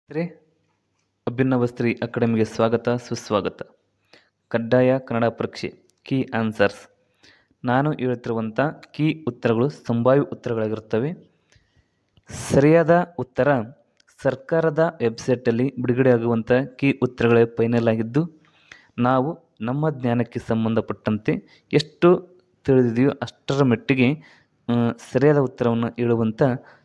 ಸ್ನೇಹಿತರೆ, ಅಭಿನವಸ್ತ್ರೀ ಅಕಾಡೆಮಿಗೆ ಸ್ವಾಗತ ಸುಸ್ವಾಗತ. ಕಡ್ಡಾಯ ಕನ್ನಡ ಪರೀಕ್ಷೆ ಕೀ ಆನ್ಸರ್ಸ್. ನಾನು ಹೇಳುತ್ತಿರುವಂಥ ಕೀ ಉತ್ತರಗಳು ಸಂಭಾವ್ಯ ಉತ್ತರಗಳಾಗಿರುತ್ತವೆ. ಸರಿಯಾದ ಉತ್ತರ ಸರ್ಕಾರದ ವೆಬ್ಸೈಟಲ್ಲಿ ಬಿಡುಗಡೆಯಾಗುವಂಥ ಕೀ ಉತ್ತರಗಳೇ ಫೈನಲ್ ಆಗಿದ್ದು, ನಾವು ನಮ್ಮ ಜ್ಞಾನಕ್ಕೆ ಸಂಬಂಧಪಟ್ಟಂತೆ ಎಷ್ಟು ತಿಳಿದಿದೆಯೋ ಅಷ್ಟರ ಮಟ್ಟಿಗೆ ಸರಿಯಾದ ಉತ್ತರವನ್ನು ಹೇಳುವಂಥ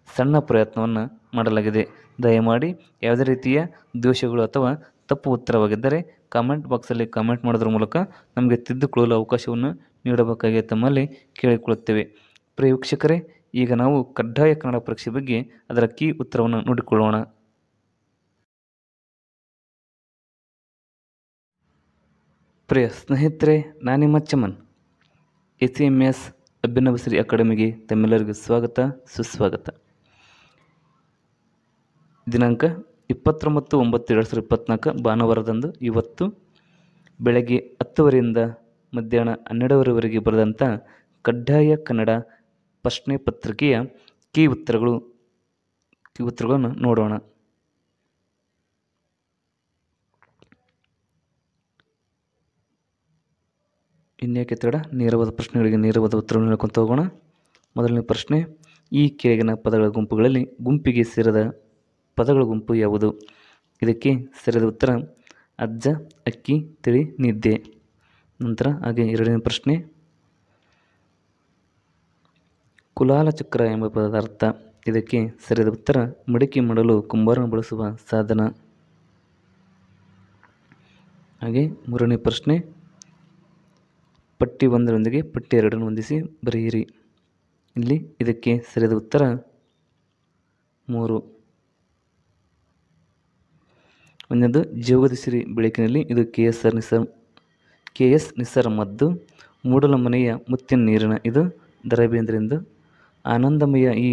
ಸಣ್ಣ ಪ್ರಯತ್ನವನ್ನು ಮಾಡಲಾಗಿದೆ. ದಯಮಾಡಿ ಯಾವುದೇ ರೀತಿಯ ದೋಷಗಳು ಅಥವಾ ತಪ್ಪು ಉತ್ತರವಾಗಿದ್ದರೆ ಕಾಮೆಂಟ್ ಬಾಕ್ಸಲ್ಲಿ ಕಾಮೆಂಟ್ ಮಾಡೋದ್ರ ಮೂಲಕ ನಮಗೆ ತಿದ್ದುಕೊಳ್ಳಲು ಅವಕಾಶವನ್ನು ನೀಡಬೇಕಾಗಿ ತಮ್ಮಲ್ಲಿ ಕೇಳಿಕೊಳ್ಳುತ್ತೇವೆ. ಪ್ರಿಯ ವೀಕ್ಷಕರೇ, ಈಗ ನಾವು ಕಡ್ಡಾಯ ಕನ್ನಡ ಪರೀಕ್ಷೆ ಬಗ್ಗೆ ಅದರ ಕೀ ಉತ್ತರವನ್ನು ನೋಡಿಕೊಳ್ಳೋಣ. ಪ್ರಿಯ ಸ್ನೇಹಿತರೆ, ನಾನಿಮ್ಮ ಚಮನ್. ACMS ಅಭಿನವಶ್ರೀ ಅಕಾಡೆಮಿಗೆ ತಮ್ಮೆಲ್ಲರಿಗೂ ಸ್ವಾಗತ ಸುಸ್ವಾಗತ. ದಿನಾಂಕ 29/9/2024 ಭಾನುವಾರದಂದು ಇವತ್ತು ಬೆಳಗ್ಗೆ 10 ಮಧ್ಯಾಹ್ನ 12 ಬರೆದಂಥ ಕಡ್ಡಾಯ ಕನ್ನಡ ಪ್ರಶ್ನೆ ಪತ್ರಿಕೆಯ ಕೀ ಉತ್ತರಗಳನ್ನು ನೋಡೋಣ. ಇನ್ಯಾಕೆ ತಡ, ನೇರವಾದ ಪ್ರಶ್ನೆಗಳಿಗೆ ನೇರವಾದ ಉತ್ತರವನ್ನು ಹೇಳ್ಕೊತ ಹೋಗೋಣ. ಮೊದಲನೇ ಪ್ರಶ್ನೆ, ಈ ಕೆಳಗಿನ ಪದಗಳ ಗುಂಪುಗಳಲ್ಲಿ ಗುಂಪಿಗೆ ಸೇರದ ಪದಗಳ ಗುಂಪು ಯಾವುದು? ಇದಕ್ಕೆ ಸರಿಯಾದ ಉತ್ತರ ಅಜ್ಜ, ಅಕ್ಕಿ, ತಿಳಿ, ನಿದ್ದೆ. ನಂತರ ಹಾಗೆ ಎರಡನೇ ಪ್ರಶ್ನೆ, ಕುಲಾಲ ಚಕ್ರ ಎಂಬ ಪದದ ಅರ್ಥ. ಇದಕ್ಕೆ ಸರಿಯಾದ ಉತ್ತರ ಮಡಿಕೆ ಮಾಡಲು ಕುಂಬಾರನು ಬಳಸುವ ಸಾಧನ. ಹಾಗೆ ಮೂರನೇ ಪ್ರಶ್ನೆ, ಪಟ್ಟಿ 1 ಪಟ್ಟಿ 2 ಹೊಂದಿಸಿ ಬರೆಯಿರಿ. ಇಲ್ಲಿ ಇದಕ್ಕೆ ಸರಿಯಾದ ಉತ್ತರ 3. ಒಂದನೇದು ಜೋಗದ ಸಿರಿ ಬೆಳಕಿನಲ್ಲಿ. ಇದು KS ನಿಸರ್ಮದ್ದು. ಮೂಡಲ ಮನೆಯ ಮುತ್ತಿನ ನೀರಿನ. ಇದು ದ ರಾ ಬೇಂದ್ರೆಂದು. ಆನಂದಮಯ ಈ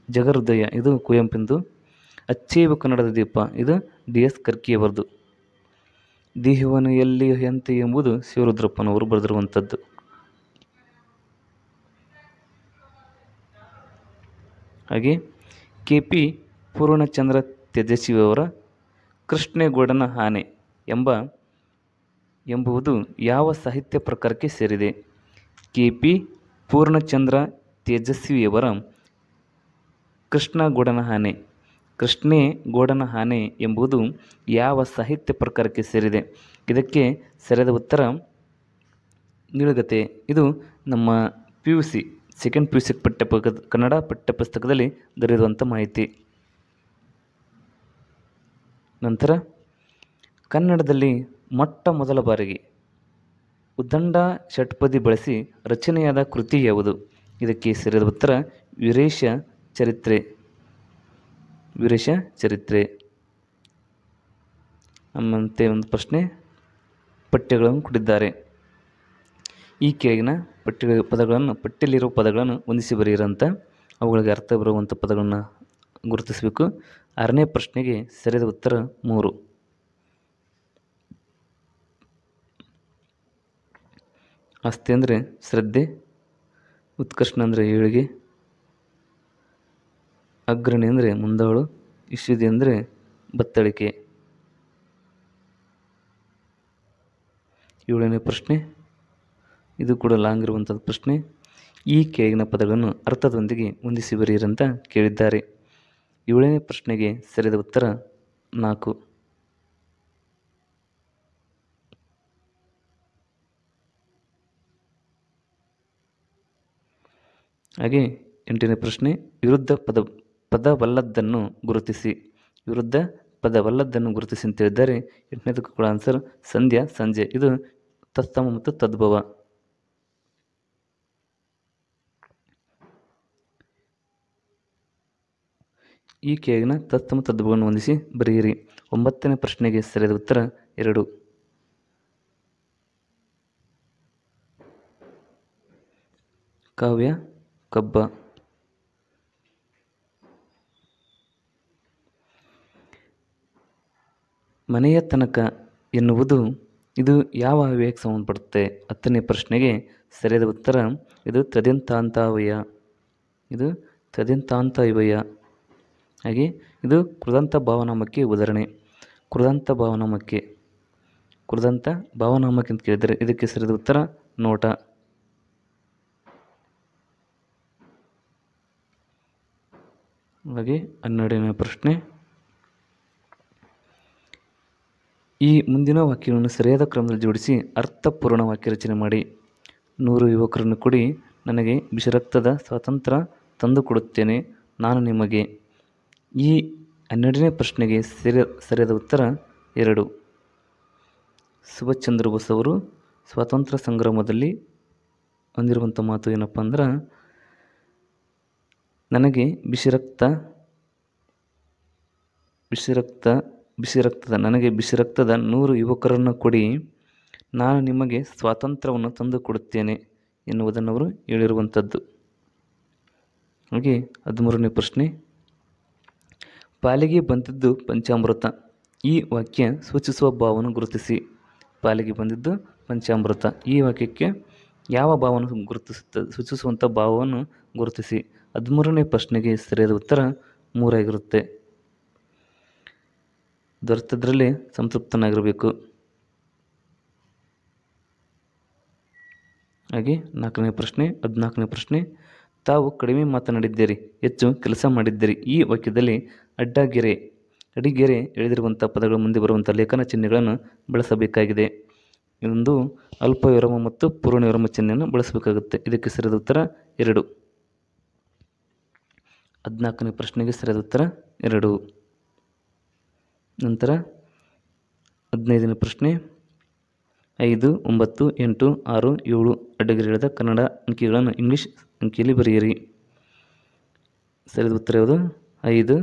ಜಗಹೃದಯ. ಇದು ಕುವೆಂಪಿಂದು. ಅಚ್ಚೇವು ಕನ್ನಡದ ದೀಪ. ಇದು DS ಕರ್ಕಿಯವರದು. ದೇಹವನ್ನು ಎಲ್ಲಿ ಎಂತೆ ಎಂಬುದು ಶಿವರುದ್ರಪ್ಪನವರು ಬರೆದಿರುವಂಥದ್ದು. ಹಾಗೆ KP ಪೂರ್ಣಚಂದ್ರ ತೇಜಸ್ವಿಯವರ ಕೃಷ್ಣೇಗೌಡನ ಆನೆ ಎಂಬುದು ಯಾವ ಸಾಹಿತ್ಯ ಪ್ರಕಾರಕ್ಕೆ ಸೇರಿದೆ? KP ಪೂರ್ಣಚಂದ್ರ ತೇಜಸ್ವಿಯವರ ಕೃಷ್ಣೇಗೌಡನ ಆನೆ ಎಂಬುದು ಯಾವ ಸಾಹಿತ್ಯ ಪ್ರಕಾರಕ್ಕೆ ಸೇರಿದೆ? ಇದಕ್ಕೆ ಸರಿಯಾದ ಉತ್ತರ ನೀಳಗತೆ. ಇದು ನಮ್ಮ PUC ಸೆಕೆಂಡ್ PUC ಕನ್ನಡ ಪಠ್ಯಪುಸ್ತಕದಲ್ಲಿ ದೊರೆಯುವಂಥ ಮಾಹಿತಿ. ನಂತರ ಕನ್ನಡದಲ್ಲಿ ಮೊಟ್ಟ ಮೊದಲ ಬಾರಿಗೆ ಉದ್ದಂಡ ಷಟ್ಪದಿ ಬಳಸಿ ರಚನೆಯಾದ ಕೃತಿ ಯಾವುದು? ಇದಕ್ಕೆ ಸರಿಯಾದ ಉತ್ತರ ವೀರೇಶ ಚರಿತ್ರೆ. ನಮ್ಮಂತೆ ಒಂದು ಪ್ರಶ್ನೆ, ಪಠ್ಯಗಳನ್ನು ಕೊಟ್ಟಿದ್ದಾರೆ. ಈ ಕೆಳಗಿನ ಪಟ್ಟಿಯಲ್ಲಿರುವ ಪದಗಳನ್ನು ಹೊಂದಿಸಿ ಬರೆಯಿರಂತ. ಅವುಗಳಿಗೆ ಅರ್ಥ ಬರುವಂಥ ಪದಗಳನ್ನು ಗುರುತಿಸಬೇಕು. 6ನೇ ಪ್ರಶ್ನೆಗೆ ಸರಿಯಾದ ಉತ್ತರ 3. ಆಸ್ತಿ ಅಂದರೆ ಶ್ರದ್ಧೆ, ಉತ್ಕರ್ಷಣ ಅಂದರೆ ಏಳಿಗೆ, ಅಗ್ರಣಿ ಅಂದರೆ ಮುಂದಾಳು, ಇಶ್ಯುದಿ ಅಂದರೆ ಬತ್ತಳಿಕೆ. 7ನೇ ಪ್ರಶ್ನೆ, ಇದು ಕೂಡ ಲಾಂಗ್ ಇರುವಂಥದ್ದು ಪ್ರಶ್ನೆ. ಈ ಕೆಳಗಿನ ಪದಗಳನ್ನು ಅರ್ಥದೊಂದಿಗೆ ಹೊಂದಿಸಿ ಬರೆಯಿರಂತ ಕೇಳಿದ್ದಾರೆ. 7ನೇ ಪ್ರಶ್ನೆಗೆ ಸರಿಯಾದ ಉತ್ತರ 4. ಹಾಗೆ 8ನೇ ಪ್ರಶ್ನೆ, ವಿರುದ್ಧ ಪದವಲ್ಲದ್ದನ್ನು ಗುರುತಿಸಿ. ವಿರುದ್ಧ ಪದವಲ್ಲದ್ದನ್ನು ಗುರುತಿಸಿ ಅಂತ ಹೇಳಿದ್ದಾರೆ. 8ನೇದಕ್ಕೂ ಕೂಡ ಆನ್ಸರ್ ಸಂಧ್ಯಾ, ಸಂಜೆ. ಇದು ತತ್ಸಮ ಮತ್ತು ತದ್ಭವ. ಈ ಕೆಳಗಿನ ತತ್ಸಮ ತದ್ಭವವನ್ನು ಹೊಂದಿಸಿ ಬರೆಯಿರಿ. 9ನೇ ಪ್ರಶ್ನೆಗೆ ಸರಿಯಾದ ಉತ್ತರ 2. ಕಾವ್ಯ, ಕಬ್ಬ. ಮನೆಯ ತನಕ ಎನ್ನುವುದು ಇದು ಯಾವ ಅವ್ಯಯಕ್ಕೆ ಸಂಬಂಧಪಡುತ್ತೆ? 10ನೇ ಪ್ರಶ್ನೆಗೆ ಸರಿಯಾದ ಉತ್ತರ ಇದು ತದ್ಯಂತಾಂತವ್ಯಯ. ಹಾಗೆ ಇದು ಕೃದಂತ ಭಾವನಾಮಕ್ಕೆ ಉದಾಹರಣೆ. ಕೃದಂತ ಭಾವನಾಮಕ್ಕೆ ಅಂತ ಕೇಳಿದರೆ ಇದಕ್ಕೆ ಸರಿಯಾದ ಉತ್ತರ ನೋಟ. ಹಾಗೆ 12ನೇ ಪ್ರಶ್ನೆ, ಈ ಮುಂದಿನ ವಾಕ್ಯಗಳನ್ನು ಸರಿಯಾದ ಕ್ರಮದಲ್ಲಿ ಜೋಡಿಸಿ ಅರ್ಥಪೂರ್ಣ ವಾಕ್ಯ ರಚನೆ ಮಾಡಿ. 100 ಯುವಕರನ್ನು ಕೊಡಿ, ನನಗೆ ಬಿಸಿರಕ್ತದ ಸ್ವಾತಂತ್ರ್ಯ ತಂದುಕೊಡುತ್ತೇನೆ ನಾನು ನಿಮಗೆ. ಈ 12ನೇ ಪ್ರಶ್ನೆಗೆ ಸರಿಯಾದ ಉತ್ತರ 2. ಸುಭಾಷ್ ಚಂದ್ರ ಬೋಸ್ ಅವರು ಸ್ವಾತಂತ್ರ್ಯ ಸಂಗ್ರಾಮದಲ್ಲಿ ಹೊಂದಿರುವಂಥ ಮಾತು ಏನಪ್ಪ ಅಂದ್ರೆ, ನನಗೆ ಬಿಸಿರಕ್ತದ 100 ಯುವಕರನ್ನು ಕೊಡಿ, ನಾನು ನಿಮಗೆ ಸ್ವಾತಂತ್ರ್ಯವನ್ನು ತಂದು ಕೊಡುತ್ತೇನೆ ಎನ್ನುವುದನ್ನು ಅವರು ಹೇಳಿರುವಂಥದ್ದು. ಹಾಗೆ 13ನೇ ಪ್ರಶ್ನೆ, ಪಾಲಿಗೆ ಬಂದಿದ್ದು ಪಂಚಾಮೃತ. ಈ ವಾಕ್ಯ ಸೂಚಿಸುವ ಭಾವವನ್ನು ಗುರುತಿಸಿ. ಪಾಲಿಗೆ ಬಂದಿದ್ದು ಪಂಚಾಮೃತ. ಈ ವಾಕ್ಯಕ್ಕೆ ಯಾವ ಭಾವವನ್ನು ಸೂಚಿಸುವಂಥ ಭಾವವನ್ನು ಗುರುತಿಸಿ. 13ನೇ ಪ್ರಶ್ನೆಗೆ ಸರಿಯಾದ ಉತ್ತರ 3 ಆಗಿರುತ್ತೆ. ದೊರೆತದ್ರಲ್ಲಿ ಸಂತೃಪ್ತನಾಗಿರಬೇಕು. ಹಾಗೆ 14ನೇ ಪ್ರಶ್ನೆ, ತಾವು ಕಡಿಮೆ ಮಾತನಾಡಿದ್ದೀರಿ, ಹೆಚ್ಚು ಕೆಲಸ ಮಾಡಿದ್ದೀರಿ. ಈ ವಾಕ್ಯದಲ್ಲಿ ಅಡಿಗೆರೆ ಎಳೆದಿರುವಂಥ ಪದಗಳ ಮುಂದೆ ಬರುವಂಥ ಲೇಖನ ಚಿಹ್ನೆಗಳನ್ನು ಬಳಸಬೇಕಾಗಿದೆ. ಇದೊಂದು ಅಲ್ಪ ವಿರಾಮ ಮತ್ತು ಪೂರ್ಣ ವಿರಾಮ ಚಿಹ್ನೆಯನ್ನು ಬಳಸಬೇಕಾಗುತ್ತೆ. ಇದಕ್ಕೆ ಸರಿಯಾದ ಉತ್ತರ 2. 14ನೇ ಪ್ರಶ್ನೆಗೆ ಸರಿಯಾದ ಉತ್ತರ 2. ನಂತರ 15ನೇ ಪ್ರಶ್ನೆ, 5, 9, 8, 6, 7 ಅಡ್ಡಗೆರೆ ಎಳೆದ ಕನ್ನಡ ಅಂಕಿಗಳನ್ನು ಇಂಗ್ಲಿಷ್ ಅಂಕಿಯಲ್ಲಿ ಬರೆಯಿರಿ. ಸರಿಯಾದ ಉತ್ತರ ಯಾವುದು? 5,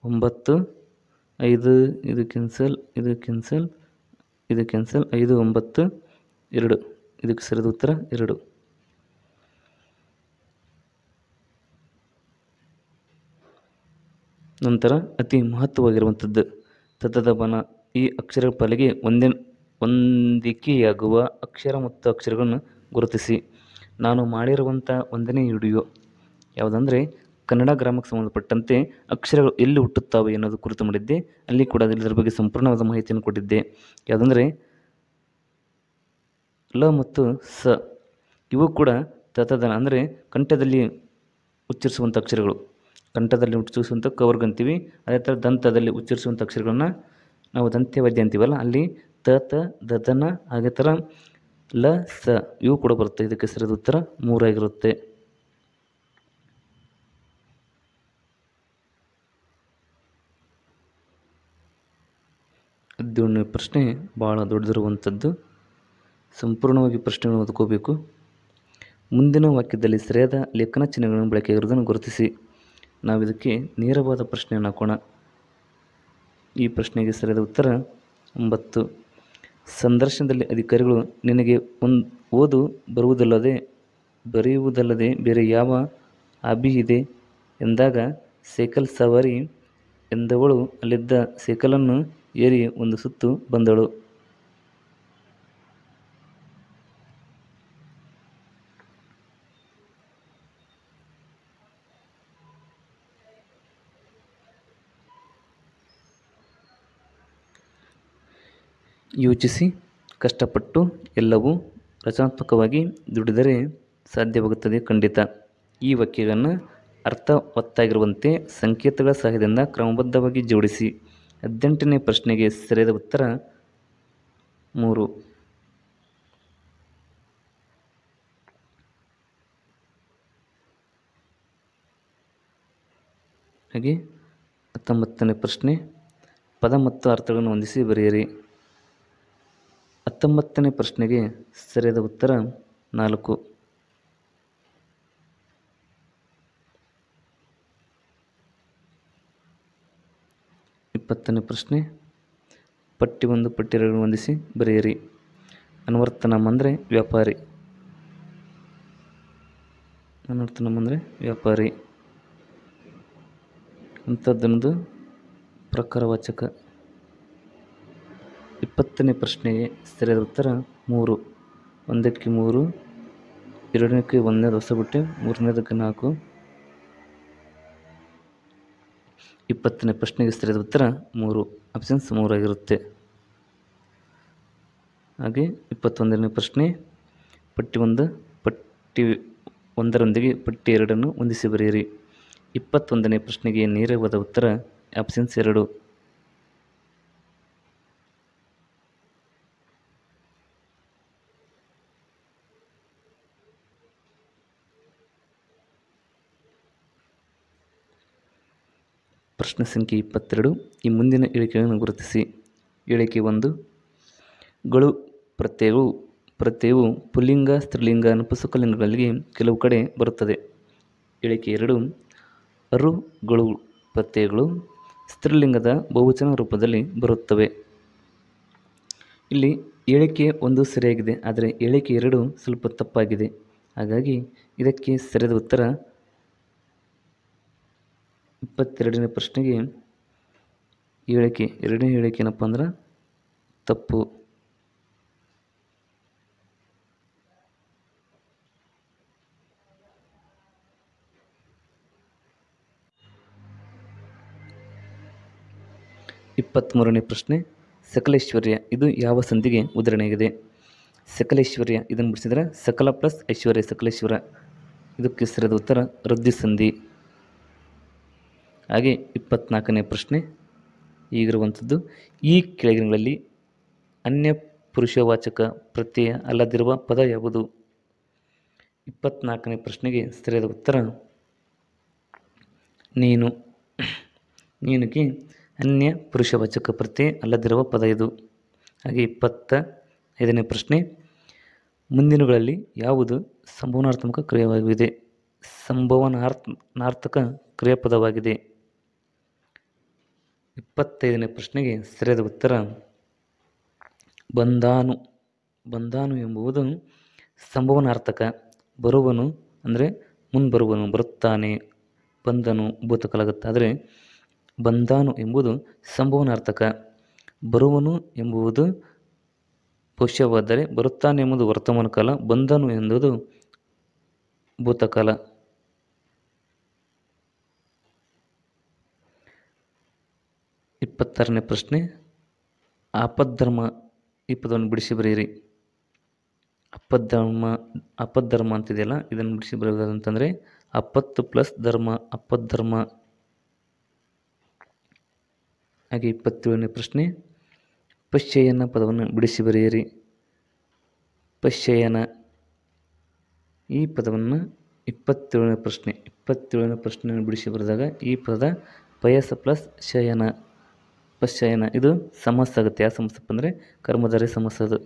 9, 5 ಇದು ಕ್ಯಾನ್ಸಲ್, 5, 9, 2. ಇದಕ್ಕೆ ಸರಿಯಾದ ಉತ್ತರ 2. ನಂತರ ಅತಿ ಮಹತ್ವವಾಗಿರುವಂಥದ್ದು ತತದ ಬನ. ಈ ಅಕ್ಷರಗಳ ಪಾಲಿಗೆ ಹೊಂದಿಕೆಯಾಗುವ ಅಕ್ಷರ ಮತ್ತು ಅಕ್ಷರಗಳನ್ನು ಗುರುತಿಸಿ. ನಾನು ಮಾಡಿರುವಂಥ 1ನೇ ವಿಡಿಯೋ ಯಾವುದಂದರೆ ಕನ್ನಡ ಗ್ರಾಮಕ್ಕೆ ಸಂಬಂಧಪಟ್ಟಂತೆ ಅಕ್ಷರಗಳು ಎಲ್ಲಿ ಹುಟ್ಟುತ್ತವೆ ಎನ್ನುವುದು ಕುರಿತು ಮಾಡಿದ್ದೆ. ಅಲ್ಲಿ ಕೂಡ ಇದರ ಬಗ್ಗೆ ಸಂಪೂರ್ಣವಾದ ಮಾಹಿತಿಯನ್ನು ಕೊಟ್ಟಿದ್ದೆ. ಯಾವುದಂದರೆ ಲ ಮತ್ತು ಸ ಇವು ಕೂಡ ತತದನ ಅಂದರೆ ಕಂಠದಲ್ಲಿ ಉಚ್ಚರಿಸುವಂಥ ಅಕ್ಷರಗಳು. ಕಂಠದಲ್ಲಿ ಉಚ್ಚರಿಸುವಂಥ ಕವರ್ಗ ಅಂತೀವಿ. ಅದೇ ಥರ ದಂತದಲ್ಲಿ ಉಚ್ಚರಿಸುವಂಥ ಅಕ್ಷರಗಳನ್ನ ನಾವು ದಂತ್ಯವಾದ್ಯ ಅಂತೀವಲ್ಲ, ಅಲ್ಲಿ ತ ದದನ ಹಾಗೆ ಥರ ಲ ಸ ಇವು ಕೂಡ ಬರುತ್ತೆ. ಇದಕ್ಕೆ ಸರಿಯಾದ ಉತ್ತರ 3 ಆಗಿರುತ್ತೆ. ಹದಿನೇಳನೇ ಪ್ರಶ್ನೆ ಭಾಳ ದೊಡ್ಡದಿರುವಂಥದ್ದು. ಸಂಪೂರ್ಣವಾಗಿ ಪ್ರಶ್ನೆಗಳನ್ನು ಓದ್ಕೋಬೇಕು. ಮುಂದಿನ ವಾಕ್ಯದಲ್ಲಿ ಸರಿಯಾದ ಲೇಖನ ಚಿಹ್ನೆಗಳನ್ನು ಬಳಕೆಯಾಗಿರುವುದನ್ನು ಗುರುತಿಸಿ. ನಾವು ಇದಕ್ಕೆ ನೇರವಾದ ಪ್ರಶ್ನೆಯನ್ನು ಹಾಕೋಣ. ಈ ಪ್ರಶ್ನೆಗೆ ಸರಿಯಾದ ಉತ್ತರ 9. ಸಂದರ್ಶನದಲ್ಲಿ ಅಧಿಕಾರಿಗಳು ನಿನಗೆ ಓದು ಬರೆಯುವುದಲ್ಲದೆ ಬೇರೆ ಯಾವ ಹಾಬಿ ಇದೆ ಎಂದಾಗ ಸೈಕಲ್ ಸವಾರಿ ಎಂದವಳು ಅಲ್ಲಿದ್ದ ಸೈಕಲನ್ನು ಏರಿ ಒಂದು ಸುತ್ತು ಬಂದಳು. ಯೋಚಿಸಿ, ಕಷ್ಟಪಟ್ಟು ಎಲ್ಲವೂ ರಚನಾತ್ಮಕವಾಗಿ ದುಡಿದರೆ ಸಾಧ್ಯವಾಗುತ್ತದೆ ಖಂಡಿತ. ಈ ವಾಕ್ಯಗಳನ್ನು ಅರ್ಥವತ್ತಾಗಿರುವಂತೆ ಸಂಕೇತಗಳ ಸಹಾಯದಿಂದ ಕ್ರಮಬದ್ಧವಾಗಿ ಜೋಡಿಸಿ. 18ನೇ ಪ್ರಶ್ನೆಗೆ ಸರಿಯಾದ ಉತ್ತರ 3. ಹಾಗೆ 19ನೇ ಪ್ರಶ್ನೆ, ಪದ ಮತ್ತು ಅರ್ಥಗಳನ್ನು ಹೊಂದಿಸಿ ಬರೆಯಿರಿ. 19ನೇ ಪ್ರಶ್ನೆಗೆ ಸರಿಯಾದ ಉತ್ತರ 4. 20ನೇ ಪ್ರಶ್ನೆ, ಪಟ್ಟಿ 1 ಪಟ್ಟಿ 2 ಹೊಂದಿಸಿ ಬರೆಯಿರಿ. ಅನ್ವರ್ಥನಾಮ ಅಂದರೆ ವ್ಯಾಪಾರಿ. ಅಂಥದ್ದೊಂದು ಪ್ರಕಾರವಾಚಕ. 20ನೇ ಪ್ರಶ್ನೆಗೆ ಸರಿಯಾದ ಉತ್ತರ 3. 1ಕ್ಕೆ 3, 2ಕ್ಕೆ 1ನೇದು ಹೊಸಬಿಟ್ಟೆ, 3ನೇದಕ್ಕೆ 4. 20ನೇ ಪ್ರಶ್ನೆಗೆ ಸರಿಯಾದ ಉತ್ತರ 3 ಆಪ್ಷನ್ಸ್ 3 ಆಗಿರುತ್ತೆ. ಹಾಗೆ 21ನೇ ಪ್ರಶ್ನೆ ಪಟ್ಟಿ 1 ಪಟ್ಟಿ 1ರೊಂದಿಗೆ ಪಟ್ಟಿ 2 ಹೊಂದಿಸಿ ಬರೆಯಿರಿ. 21ನೇ ಪ್ರಶ್ನೆಗೆ ನೇರವಾದ ಉತ್ತರ ಆಪ್ಷನ್ಸ್ 2. ಪ್ರಶ್ನೆ ಸಂಖ್ಯೆ 22. ಈ ಮುಂದಿನ ಹೇಳಿಕೆಗಳನ್ನು ಗುರುತಿಸಿ. ಹೇಳಿಕೆ 1 ಗಳು ಪ್ರತ್ಯಯವು ಪುಲ್ಲಿಂಗ, ಸ್ತ್ರೀಲಿಂಗ, ನಪುಂಸಕಲಿಂಗಗಳಲ್ಲಿ ಕೆಲವು ಕಡೆ ಬರುತ್ತದೆ. ಹೇಳಿಕೆ 2 ಅರುಗಳು ಪ್ರತ್ಯಯಗಳು ಸ್ತ್ರೀಲಿಂಗದ ಬಹುವಚನ ರೂಪದಲ್ಲಿ ಬರುತ್ತವೆ. ಇಲ್ಲಿ ಹೇಳಿಕೆ 1 ಸರಿಯಾಗಿದೆ, ಆದರೆ ಹೇಳಿಕೆ 2 ಸ್ವಲ್ಪ ತಪ್ಪಾಗಿದೆ. ಹಾಗಾಗಿ ಇದಕ್ಕೆ ಸರಿಯಾದ ಉತ್ತರ 22ನೇ ಪ್ರಶ್ನೆಗೆ ಹೇಳಿಕೆ 2ನೇ ಹೇಳಿಕೆ ಏನಪ್ಪ ಅಂದ್ರೆ ತಪ್ಪು. ಇಪ್ಪತ್ತ್ಮೂರನೇ ಪ್ರಶ್ನೆ ಸಕಲೇಶ್ವರ್ಯ ಇದು ಯಾವ ಸಂಧಿಗೆ ಉದಾಹರಣೆಯಾಗಿದೆ? ಸಕಲೇಶ್ವರ್ಯ ಇದನ್ನು ಬಿಡಿಸಿದರೆ ಸಕಲ ಪ್ಲಸ್ ಐಶ್ವರ್ಯ ಸಕಲೇಶ್ವರ. ಇದಕ್ಕೆ ಸರಿಯಾದ ಉತ್ತರ ವೃದ್ಧಿ ಸಂಧಿ. ಹಾಗೆ 24ನೇ ಪ್ರಶ್ನೆ ಈಗಿರುವಂಥದ್ದು ಈ ಕೆಳಗಿನಗಳಲ್ಲಿ ಅನ್ಯ ಪುರುಷವಾಚಕ ಪ್ರತ್ಯಯ ಅಲ್ಲದಿರುವ ಪದ ಯಾವುದು? 24ನೇ ಪ್ರಶ್ನೆಗೆ ಸರಿಯಾದ ಉತ್ತರ ನೀನು. ನೀನುಗೆ ಅನ್ಯ ಪುರುಷವಾಚಕ ಪ್ರತ್ಯಯ ಅಲ್ಲದಿರುವ ಪದ ಇದು. ಹಾಗೆ 25ನೇ ಪ್ರಶ್ನೆ ಮುಂದಿನಗಳಲ್ಲಿ ಯಾವುದು ಸಂಭವನಾರ್ಥಕ ಕ್ರಿಯಾವಾಗಿದೆ? ಸಂಭವನಾರ್ಥಕ ಕ್ರಿಯಾಪದವಾಗಿದೆ. 25ನೇ ಪ್ರಶ್ನೆಗೆ ಸರಿಯಾದ ಉತ್ತರ ಬಂದಾನು. ಬಂದಾನು ಎಂಬುದು ಸಂಭವನಾರ್ಥಕ. ಬರುವನು ಅಂದರೆ ಮುಂಬರುವನು, ಬರುತ್ತಾನೆ, ಬಂದನು ಭೂತಕಾಲಾಗುತ್ತೆ. ಆದರೆ ಬಂದಾನು ಎಂಬುದು ಸಂಭವನಾರ್ಥಕ. ಬರುವನು ಎಂಬುದು ಭವಿಷ್ಯವಾದರೆ, ಬರುತ್ತಾನೆ ಎಂಬುದು ವರ್ತಮಾನ ಕಾಲ, ಬಂದನು ಎಂಬುದು ಭೂತಕಾಲ. 26ನೇ ಪ್ರಶ್ನೆ ಆಪದ್ಧರ್ಮ ಈ ಪದವನ್ನು ಬಿಡಿಸಿ ಬರೆಯಿರಿ. ಅಪಧರ್ಮ ಅಂತಿದೆಯಲ್ಲ, ಇದನ್ನು ಬಿಡಿಸಿ ಬರೆಯೋದಂತಂದರೆ ಅಪತ್ತು ಪ್ಲಸ್ ಧರ್ಮ ಅಪಧರ್ಮ. ಹಾಗೆ 27ನೇ ಪ್ರಶ್ನೆ ಪಶ್ಯಯನ ಪದವನ್ನು ಬಿಡಿಸಿ ಬರೆಯಿರಿ. ಪಶ್ಯಯನ ಈ ಪದವನ್ನು 27ನೇ ಪ್ರಶ್ನೆಯನ್ನು ಬಿಡಿಸಿ ಬರೆದಾಗ ಈ ಪದ ಪಯಸ ಪ್ಲಸ್ ಶಯನ ಪಶ್ಯಯನ. ಇದು ಸಮಸ್ಯೆ ಆಗುತ್ತೆ. ಯಾವ ಸಮಸ್ಯೆ ಅಂದರೆ ಕರ್ಮಧಾರೆ ಸಮಸ್ಯೆ ಅದು.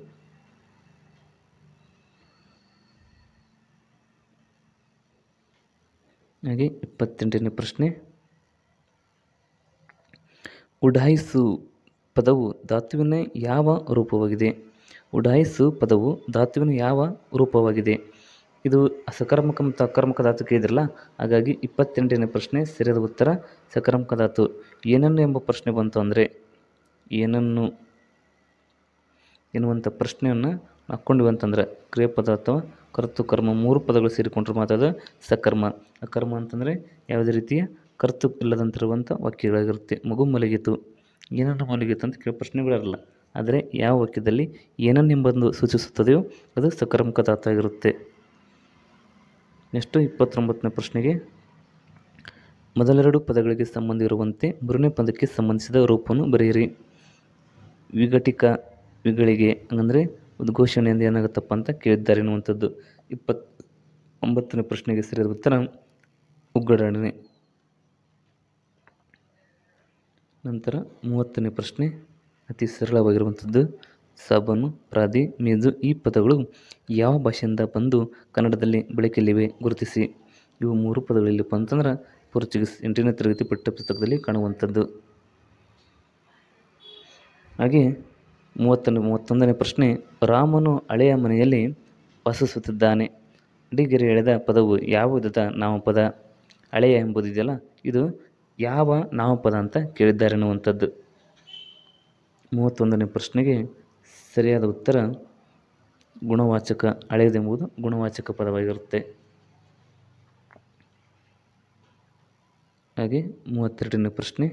ಹಾಗೆ 28ನೇ ಪ್ರಶ್ನೆ ಉಡಾಯಿಸು ಪದವು ಧಾತುವಿನ ಯಾವ ರೂಪವಾಗಿದೆ? ಉಡಾಯಿಸು ಪದವು ಧಾತುವಿನ ಯಾವ ರೂಪವಾಗಿದೆ? ಇದು ಸಕರ್ಮಕ ಮತ್ತು ಅಕರ್ಮಕ ಧಾತು ಕೇಳಿದ್ರಲ್ಲ, ಹಾಗಾಗಿ 28ನೇ ಪ್ರಶ್ನೆ ಸರಿಯಾದ ಉತ್ತರ ಸಕರ್ಮಕ ಧಾತು. ಏನನ್ನು ಎಂಬ ಪ್ರಶ್ನೆ ಬಂತು ಅಂದರೆ ಏನನ್ನು ಎನ್ನುವಂಥ ಪ್ರಶ್ನೆಯನ್ನು ಹಾಕ್ಕೊಂಡಿವಿ ಅಂತಂದ್ರೆ ಕ್ರಿಯಾಪದ ಅಥವಾ ಕರ್ತು ಕರ್ಮ 3 ಪದಗಳು ಸೇರಿಕೊಂಡ್ರೆ ಮಾತ್ರ ಸಕರ್ಮ. ಅಕರ್ಮ ಅಂತಂದರೆ ಯಾವುದೇ ರೀತಿಯ ಕರ್ತು ಇಲ್ಲದಂತಿರುವಂಥ ವಾಕ್ಯಗಳಾಗಿರುತ್ತೆ. ಮಗು ಮಲಗಿತು, ಏನನ್ನು ಮಲಗಿತು ಅಂತ ಕೇಳೋ ಪ್ರಶ್ನೆಗಳಿರಲ್ಲ. ಆದರೆ ಯಾವ ವಾಕ್ಯದಲ್ಲಿ ಏನನ್ನೆಂಬುದು ಸೂಚಿಸುತ್ತದೆಯೋ ಅದು ಸಕರ್ಮಕ ಧಾತು ಆಗಿರುತ್ತೆ. ನೆಕ್ಸ್ಟು 29ನೇ ಪ್ರಶ್ನೆಗೆ ಮೊದಲೆರಡು ಪದಗಳಿಗೆ ಸಂಬಂಧ ಇರುವಂತೆ ಮೂರನೇ ಪದಕ್ಕೆ ಸಂಬಂಧಿಸಿದ ರೂಪವನ್ನು ಬರೆಯಿರಿ. ವಿಘಟಿಕ ವಿಗಳಿಗೆ ಅಂದರೆ ಉದ್ಘೋಷಣೆಯಿಂದ ಏನಾಗುತ್ತಪ್ಪ ಅಂತ ಕೇಳಿದ್ದಾರೆ ಎನ್ನುವಂಥದ್ದು. 29ನೇ ಪ್ರಶ್ನೆಗೆ ಸರಿಯಾದ ಉತ್ತರ ಉಗ್ಗಡಣೆ. ನಂತರ 30ನೇ ಪ್ರಶ್ನೆ ಅತಿ ಸರಳವಾಗಿರುವಂಥದ್ದು ಸಾಬನು, ಪ್ರಾದಿ, ಮೇಜು ಈ ಪದಗಳು ಯಾವ ಭಾಷೆಯಿಂದ ಬಂದು ಕನ್ನಡದಲ್ಲಿ ಬಳಕೆಯಲ್ಲಿವೆ ಗುರುತಿಸಿ. ಇವು 3 ಪದಗಳಿಲ್ಲಪ್ಪ ಅಂತಂದ್ರೆ ಪೋರ್ಚುಗೀಸ್ 8ನೇ ತರಗತಿ ಪಠ್ಯಪುಸ್ತಕದಲ್ಲಿ ಕಾಣುವಂಥದ್ದು. ಹಾಗೆ 31ನೇ ಪ್ರಶ್ನೆ ರಾಮನು ಹಳೆಯ ಮನೆಯಲ್ಲಿ ವಾಸಿಸುತ್ತಿದ್ದಾನೆ. ಅಡಿಗೆರೆ ಎಳೆದ ಪದವು ಯಾವ ವಿಧದ ನಾಮಪದ? ಹಳೆಯ ಎಂಬುದಿದೆಯಲ್ಲ, ಇದು ಯಾವ ನಾಮಪದ ಅಂತ ಕೇಳಿದ್ದಾರೆ ಎನ್ನುವಂಥದ್ದು. 31ನೇ ಪ್ರಶ್ನೆಗೆ ಸರಿಯಾದ ಉತ್ತರ ಗುಣವಾಚಕ. ಹಳೆಯದೆಂಬುದು ಗುಣವಾಚಕ ಪದವಾಗಿರುತ್ತೆ. ಹಾಗೆ 32ನೇ ಪ್ರಶ್ನೆ,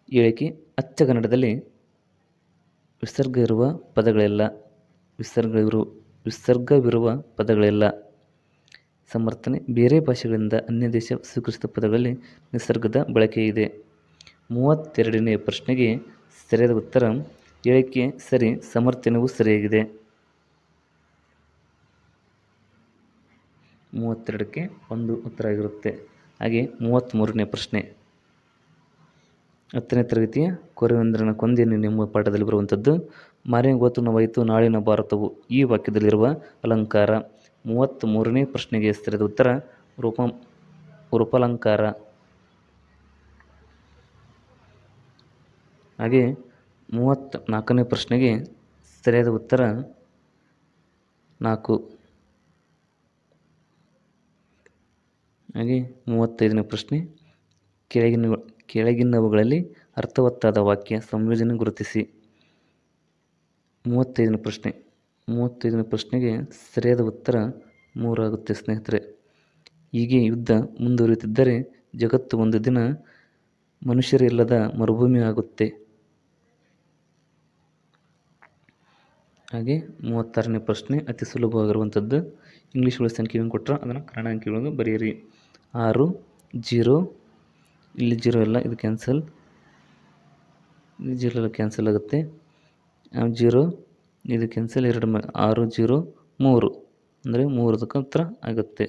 ಹೇಳಿಕೆ ಅಚ್ಚಗನ್ನಡದಲ್ಲಿ ವಿಸರ್ಗವಿರುವ ಪದಗಳೆಲ್ಲ. ವಿಸರ್ಗವಿರುವ ಪದಗಳೆಲ್ಲ. ಸಮರ್ಥನೆ, ಬೇರೆ ಭಾಷೆಗಳಿಂದ ಅನ್ಯ ದೇಶ ಸ್ವೀಕರಿಸಿದ ಪದಗಳಲ್ಲಿ ನಿಸರ್ಗದ ಬಳಕೆ ಇದೆ. 32ನೇ ಪ್ರಶ್ನೆಗೆ ಸರಿಯಾದ ಉತ್ತರ ಹೇಳಿಕೆ ಸರಿ, ಸಮರ್ಥನೆಯೂ ಸರಿಯಾಗಿದೆ. 32ಕ್ಕೆ 1 ಉತ್ತರ ಆಗಿರುತ್ತೆ. ಹಾಗೆ 33ನೇ ಪ್ರಶ್ನೆ, 10ನೇ ತರಗತಿಯ ಕೊರವೇಂದ್ರನ ಕೊಂದೇನು ಎಂಬ ಪಾಠದಲ್ಲಿ ಬರುವಂಥದ್ದು. ಮಾರಿನ ಗೋತ್ರನವಾಯಿತು ನಾಳಿನ ಭಾರತವು. ಈ ವಾಕ್ಯದಲ್ಲಿರುವ ಅಲಂಕಾರ. 33ನೇ ಪ್ರಶ್ನೆಗೆ ಸರಿಯಾದ ಉತ್ತರ ರೂಪಾಲಂಕಾರ. ಹಾಗೆ 34ನೇ ಪ್ರಶ್ನೆಗೆ ಸರಿಯಾದ ಉತ್ತರ 4. ಹಾಗೆ 35ನೇ ಪ್ರಶ್ನೆ, ಕೆಳಗಿನವುಗಳಲ್ಲಿ ಅರ್ಥವತ್ತಾದ ವಾಕ್ಯ ಸಂಯೋಜನೆ ಗುರುತಿಸಿ. 35ನೇ ಪ್ರಶ್ನೆಗೆ ಸರಿಯಾದ ಉತ್ತರ 3 ಆಗುತ್ತೆ ಸ್ನೇಹಿತರೆ. ಹೀಗೆ ಯುದ್ಧ ಮುಂದುವರಿಯುತ್ತಿದ್ದರೆ ಜಗತ್ತು ಒಂದು ದಿನ ಮನುಷ್ಯರಿಲ್ಲದ ಮರುಭೂಮಿ ಆಗುತ್ತೆ. ಹಾಗೆ 36ನೇ ಪ್ರಶ್ನೆ ಅತಿ ಸುಲಭವಾಗಿರುವಂಥದ್ದು. ಇಂಗ್ಲೀಷ್ ಒಳಗೆ ಸಂಖ್ಯೆಗಳನ್ನು ಕೊಟ್ಟರೆ ಅದನ್ನು ಕನ್ನಡ ಅಂಕಿಯೊಳಗೆ ಬರೆಯಿರಿ. 6, 0, ಇಲ್ಲಿ 0 ಇಲ್ಲ, ಇದು ಕ್ಯಾನ್ಸಲ್, ಇಲ್ಲಿ 0 ಎಲ್ಲ ಕ್ಯಾನ್ಸಲ್ ಆಗುತ್ತೆ. 0 ಇದು ಕ್ಯಾನ್ಸಲ್, 2 6, 0, 3 ಅಂದರೆ 3 ಉತ್ತರ ಆಗುತ್ತೆ.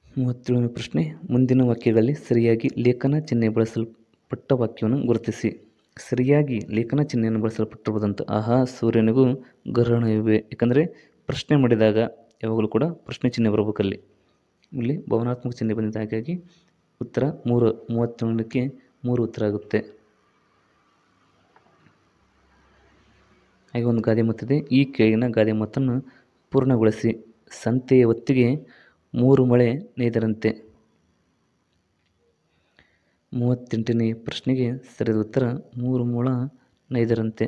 37ನೇ ಪ್ರಶ್ನೆ, ಮುಂದಿನ ವಾಕ್ಯಗಳಲ್ಲಿ ಸರಿಯಾಗಿ ಲೇಖನ ಚಿಹ್ನೆ ಬಳಸಲ್ಪಟ್ಟ ವಾಕ್ಯವನ್ನು ಗುರುತಿಸಿ. ಸರಿಯಾಗಿ ಲೇಖನ ಚಿಹ್ನೆಯನ್ನು ಬಳಸಲ್ಪಟ್ಟಿರುವುದಂತ ಆಹಾ ಸೂರ್ಯನಿಗೂ ಗ್ರಹಣವಿವೆ. ಯಾಕಂದರೆ ಪ್ರಶ್ನೆ ಮಾಡಿದಾಗ ಯಾವಾಗಲೂ ಕೂಡ ಪ್ರಶ್ನೆ ಚಿಹ್ನೆ ಬರಬೇಕಲ್ಲಿ. ಇಲ್ಲಿ ಭಾವನಾತ್ಮಕ ಚಿಹ್ನೆ ಬಂದಿದೆ, ಹಾಗಾಗಿ ಉತ್ತರ 37ಕ್ಕೆ 3 ಉತ್ತರ ಆಗುತ್ತೆ. ಹಾಗೆ ಒಂದು ಗಾದೆ ಮಾತಿದೆ, ಈ ಕೆಳಗಿನ ಗಾದೆ ಮಾತನ್ನು ಪೂರ್ಣಗೊಳಿಸಿ. ಸಂತೆಯ ಹೊತ್ತಿಗೆ 3 ಮೊಳೆ ನೇಯ್ದರಂತೆ. 38ನೇ ಪ್ರಶ್ನೆಗೆ ಸರಿಯಾದ ಉತ್ತರ 3 ಮೊಳ ನೇಯ್ದರಂತೆ.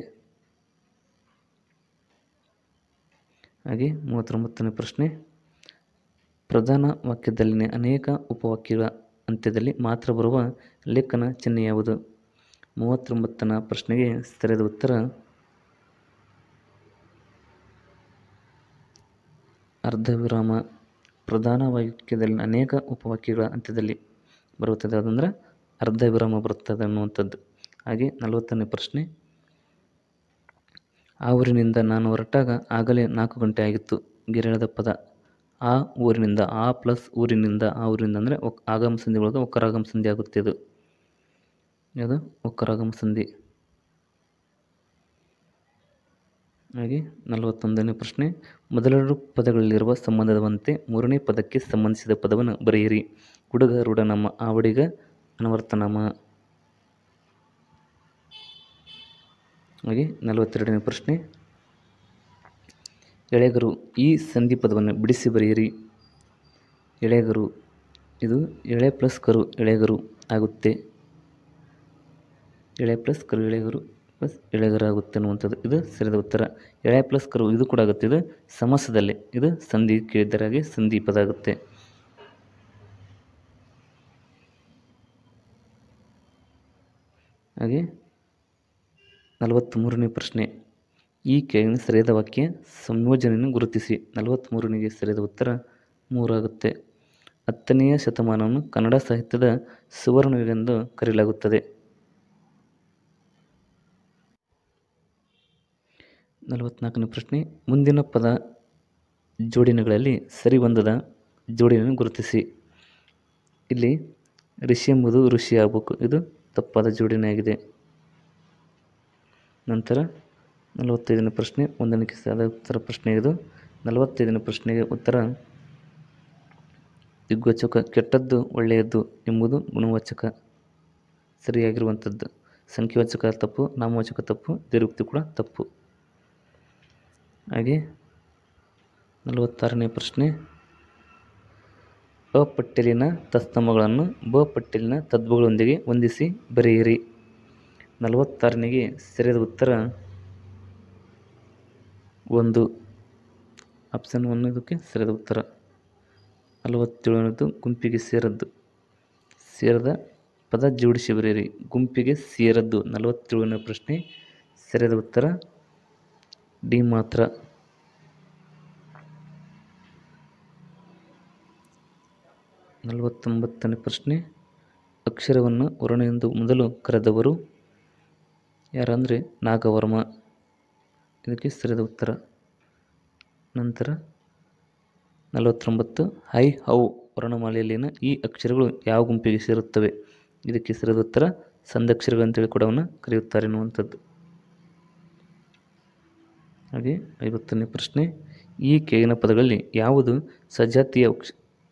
ಹಾಗೆ 39ನೇ ಪ್ರಶ್ನೆ, ಪ್ರಧಾನ ವಾಕ್ಯದಲ್ಲಿನ ಅನೇಕ ಉಪವಾಕ್ಯಗಳ ಅಂತ್ಯದಲ್ಲಿ ಮಾತ್ರ ಬರುವ ಲೇಖನ ಚಿಹ್ನೆ ಯಾವುದು? 39ನೇ ಪ್ರಶ್ನೆಗೆ ಸರಿಯಾದ ಉತ್ತರ ಅರ್ಧವಿರಾಮ. ಪ್ರಧಾನ ವಾಕ್ಯದಲ್ಲಿನ ಅನೇಕ ಉಪವಾಕ್ಯಗಳ ಅಂತ್ಯದಲ್ಲಿ ಬರುತ್ತದೆ, ಅದಂದ್ರೆ ಅರ್ಧವಿರಾಮ ಬರುತ್ತದೆ ಅನ್ನುವಂಥದ್ದು. ಹಾಗೆ 40ನೇ ಪ್ರಶ್ನೆ, ಆ ಊರಿನಿಂದ ನಾನು ಹೊರಟಾಗ ಆಗಲೇ 4 ಗಂಟೆ ಆಗಿತ್ತು. ಗೆರೆಯದ ಪದ ಆ ಊರಿನಿಂದ, ಆ ಪ್ಲಸ್ ಊರಿನಿಂದ, ಆ ಊರಿನಿಂದ ಅಂದರೆ ಆಗಮ ಸಂಧಿ ಒಳಗೆ ಒಕ್ಕರಾಗಮ ಸಂಧಿ ಆಗುತ್ತೆ. ಇದು ಯಾವುದು? ಒಕ್ಕರಾಗಮ ಸಂಧಿ. ಹಾಗೆ 41ನೇ ಪ್ರಶ್ನೆ, ಮೊದಲೆರಡು ಪದಗಳಲ್ಲಿರುವ ಸಂಬಂಧವಂತೆ 3ನೇ ಪದಕ್ಕೆ ಸಂಬಂಧಿಸಿದ ಪದವನ್ನು ಬರೆಯಿರಿ. ಹುಡುಗ ರೂಢನಾಮ, ಆವಡಿಗ ಅನವರ್ತನಾಮ. ಹಾಗೆ 42ನೇ ಪ್ರಶ್ನೆ, ಎಳೆಗರು, ಈ ಸಂಧಿ ಪದವನ್ನು ಬಿಡಿಸಿ ಬರೆಯಿರಿ. ಎಳೆಗರು, ಇದು ಎಳೆ ಪ್ಲಸ್ ಕರು ಎಳೆಗರು ಆಗುತ್ತೆ. ಎಳೆ ಪ್ಲಸ್ ಕರು ಎಳೆಗರು ಪ್ಲಸ್ ಎಳೆಗರು ಆಗುತ್ತೆ ಅನ್ನುವಂಥದ್ದು ಇದು ಸರಿಯಾದ ಉತ್ತರ. ಎಳೆ ಪ್ಲಸ್ ಕರು ಇದು ಕೂಡ ಆಗುತ್ತೆ, ಇದು ಸಮಾಸದಲ್ಲಿ, ಇದು ಸಂಧಿ ಕೇಳಿದ್ದರಾಗಿ ಸಂಧಿ ಪದ ಆಗುತ್ತೆ. ಹಾಗೆ 43ನೇ ಪ್ರಶ್ನೆ, ಈ ಕೆಳಗಿನ ಸರಿಯಾದ ವಾಕ್ಯ ಸಂಯೋಜನೆಯನ್ನು ಗುರುತಿಸಿ. 43ನೇ ಸರಿಯಾದ ಉತ್ತರ 3 ಆಗುತ್ತೆ. 10ನೇ ಶತಮಾನವನ್ನು ಕನ್ನಡ ಸಾಹಿತ್ಯದ ಸುವರ್ಣಯುಗ ಎಂದು ಕರೆಯಲಾಗುತ್ತದೆ. 44ನೇ ಪ್ರಶ್ನೆ, ಮುಂದಿನ ಪದ ಜೋಡಣೆಗಳಲ್ಲಿ ಸರಿ ಹೊಂದದ ಜೋಡಣೆಯನ್ನು ಗುರುತಿಸಿ. ಇಲ್ಲಿ ಋಷಿ ಎಂಬುದು ಋಷಿ ಆಗಬೇಕು, ಇದು ತಪ್ಪಾದ ಜೋಡಣೆ ಆಗಿದೆ. ನಂತರ 45ನೇ ಪ್ರಶ್ನೆ, ಹೊಂದಾಣಿಕೆ ಸಾದ ಉತ್ತರ ಪ್ರಶ್ನೆ ಇದು. 45ನೇ ಪ್ರಶ್ನೆಗೆ ಉತ್ತರ ದಿಗ್ವಾಚಕ, ಕೆಟ್ಟದ್ದು ಒಳ್ಳೆಯದು ಎಂಬುದು ಗುಣವಾಚಕ ಸರಿಯಾಗಿರುವಂಥದ್ದು. ಸಂಖ್ಯಾವಾಚಕ ತಪ್ಪು, ನಾಮವಾಚಕ ತಪ್ಪು, ದೀರ್ಘೋಕ್ತಿ ಕೂಡ ತಪ್ಪು. ಹಾಗೆ 46ನೇ ಪ್ರಶ್ನೆ, ಅ ಪಟ್ಟಿಯಲ್ಲಿನ ತತ್ಸಮಗಳನ್ನು ಬ ಪಟ್ಟಿಯಲ್ಲಿನ ತದ್ಭವಗಳೊಂದಿಗೆ ಹೊಂದಿಸಿ ಬರೆಯಿರಿ. 46ನೇ ಸರಿಯಾದ ಉತ್ತರ 1. ಆಪ್ಷನ್ 1 ಇದಕ್ಕೆ ಸರಿಯಾದ ಉತ್ತರ. 47 ಗುಂಪಿಗೆ ಸೇರದ ಪದ ಜೋಡಿಸಿ ಬರೆಯಿರಿ. ಗುಂಪಿಗೆ ಸೇರದ್ದು 47ನೇ ಪ್ರಶ್ನೆ. ಸರಿಯಾದ ಉತ್ತರ ಡಿ ಮಾತ್ರ. 49ನೇ ಪ್ರಶ್ನೆ. ಅಕ್ಷರವನ್ನು ವರ್ಣ ಎಂದು ಮೊದಲು ಕರೆದವರು ಯಾರಂದರೆ ನಾಗವರ್ಮ. ಇದಕ್ಕೆ ಸರಿಯಾದ ಉತ್ತರ. ನಂತರ 49 ಐ ಔ ವರ್ಣಮಾಲೆಯಲ್ಲಿನ ಈ ಅಕ್ಷರಗಳು ಯಾವ ಗುಂಪಿಗೆ ಸೇರುತ್ತವೆ? ಇದಕ್ಕೆ ಸರಿಯಾದ ಉತ್ತರ ಸಂದಕ್ಷರಗಳು ಅಂತೇಳಿ ಕೂಡ ಅವನ್ನು ಕರೆಯುತ್ತಾರೆ ಎನ್ನುವಂಥದ್ದು. ಹಾಗೆ 50ನೇ ಪ್ರಶ್ನೆ. ಈ ಕೆಳಗಿನ ಪದಗಳಲ್ಲಿ ಯಾವುದು ಸಜಾತಿಯ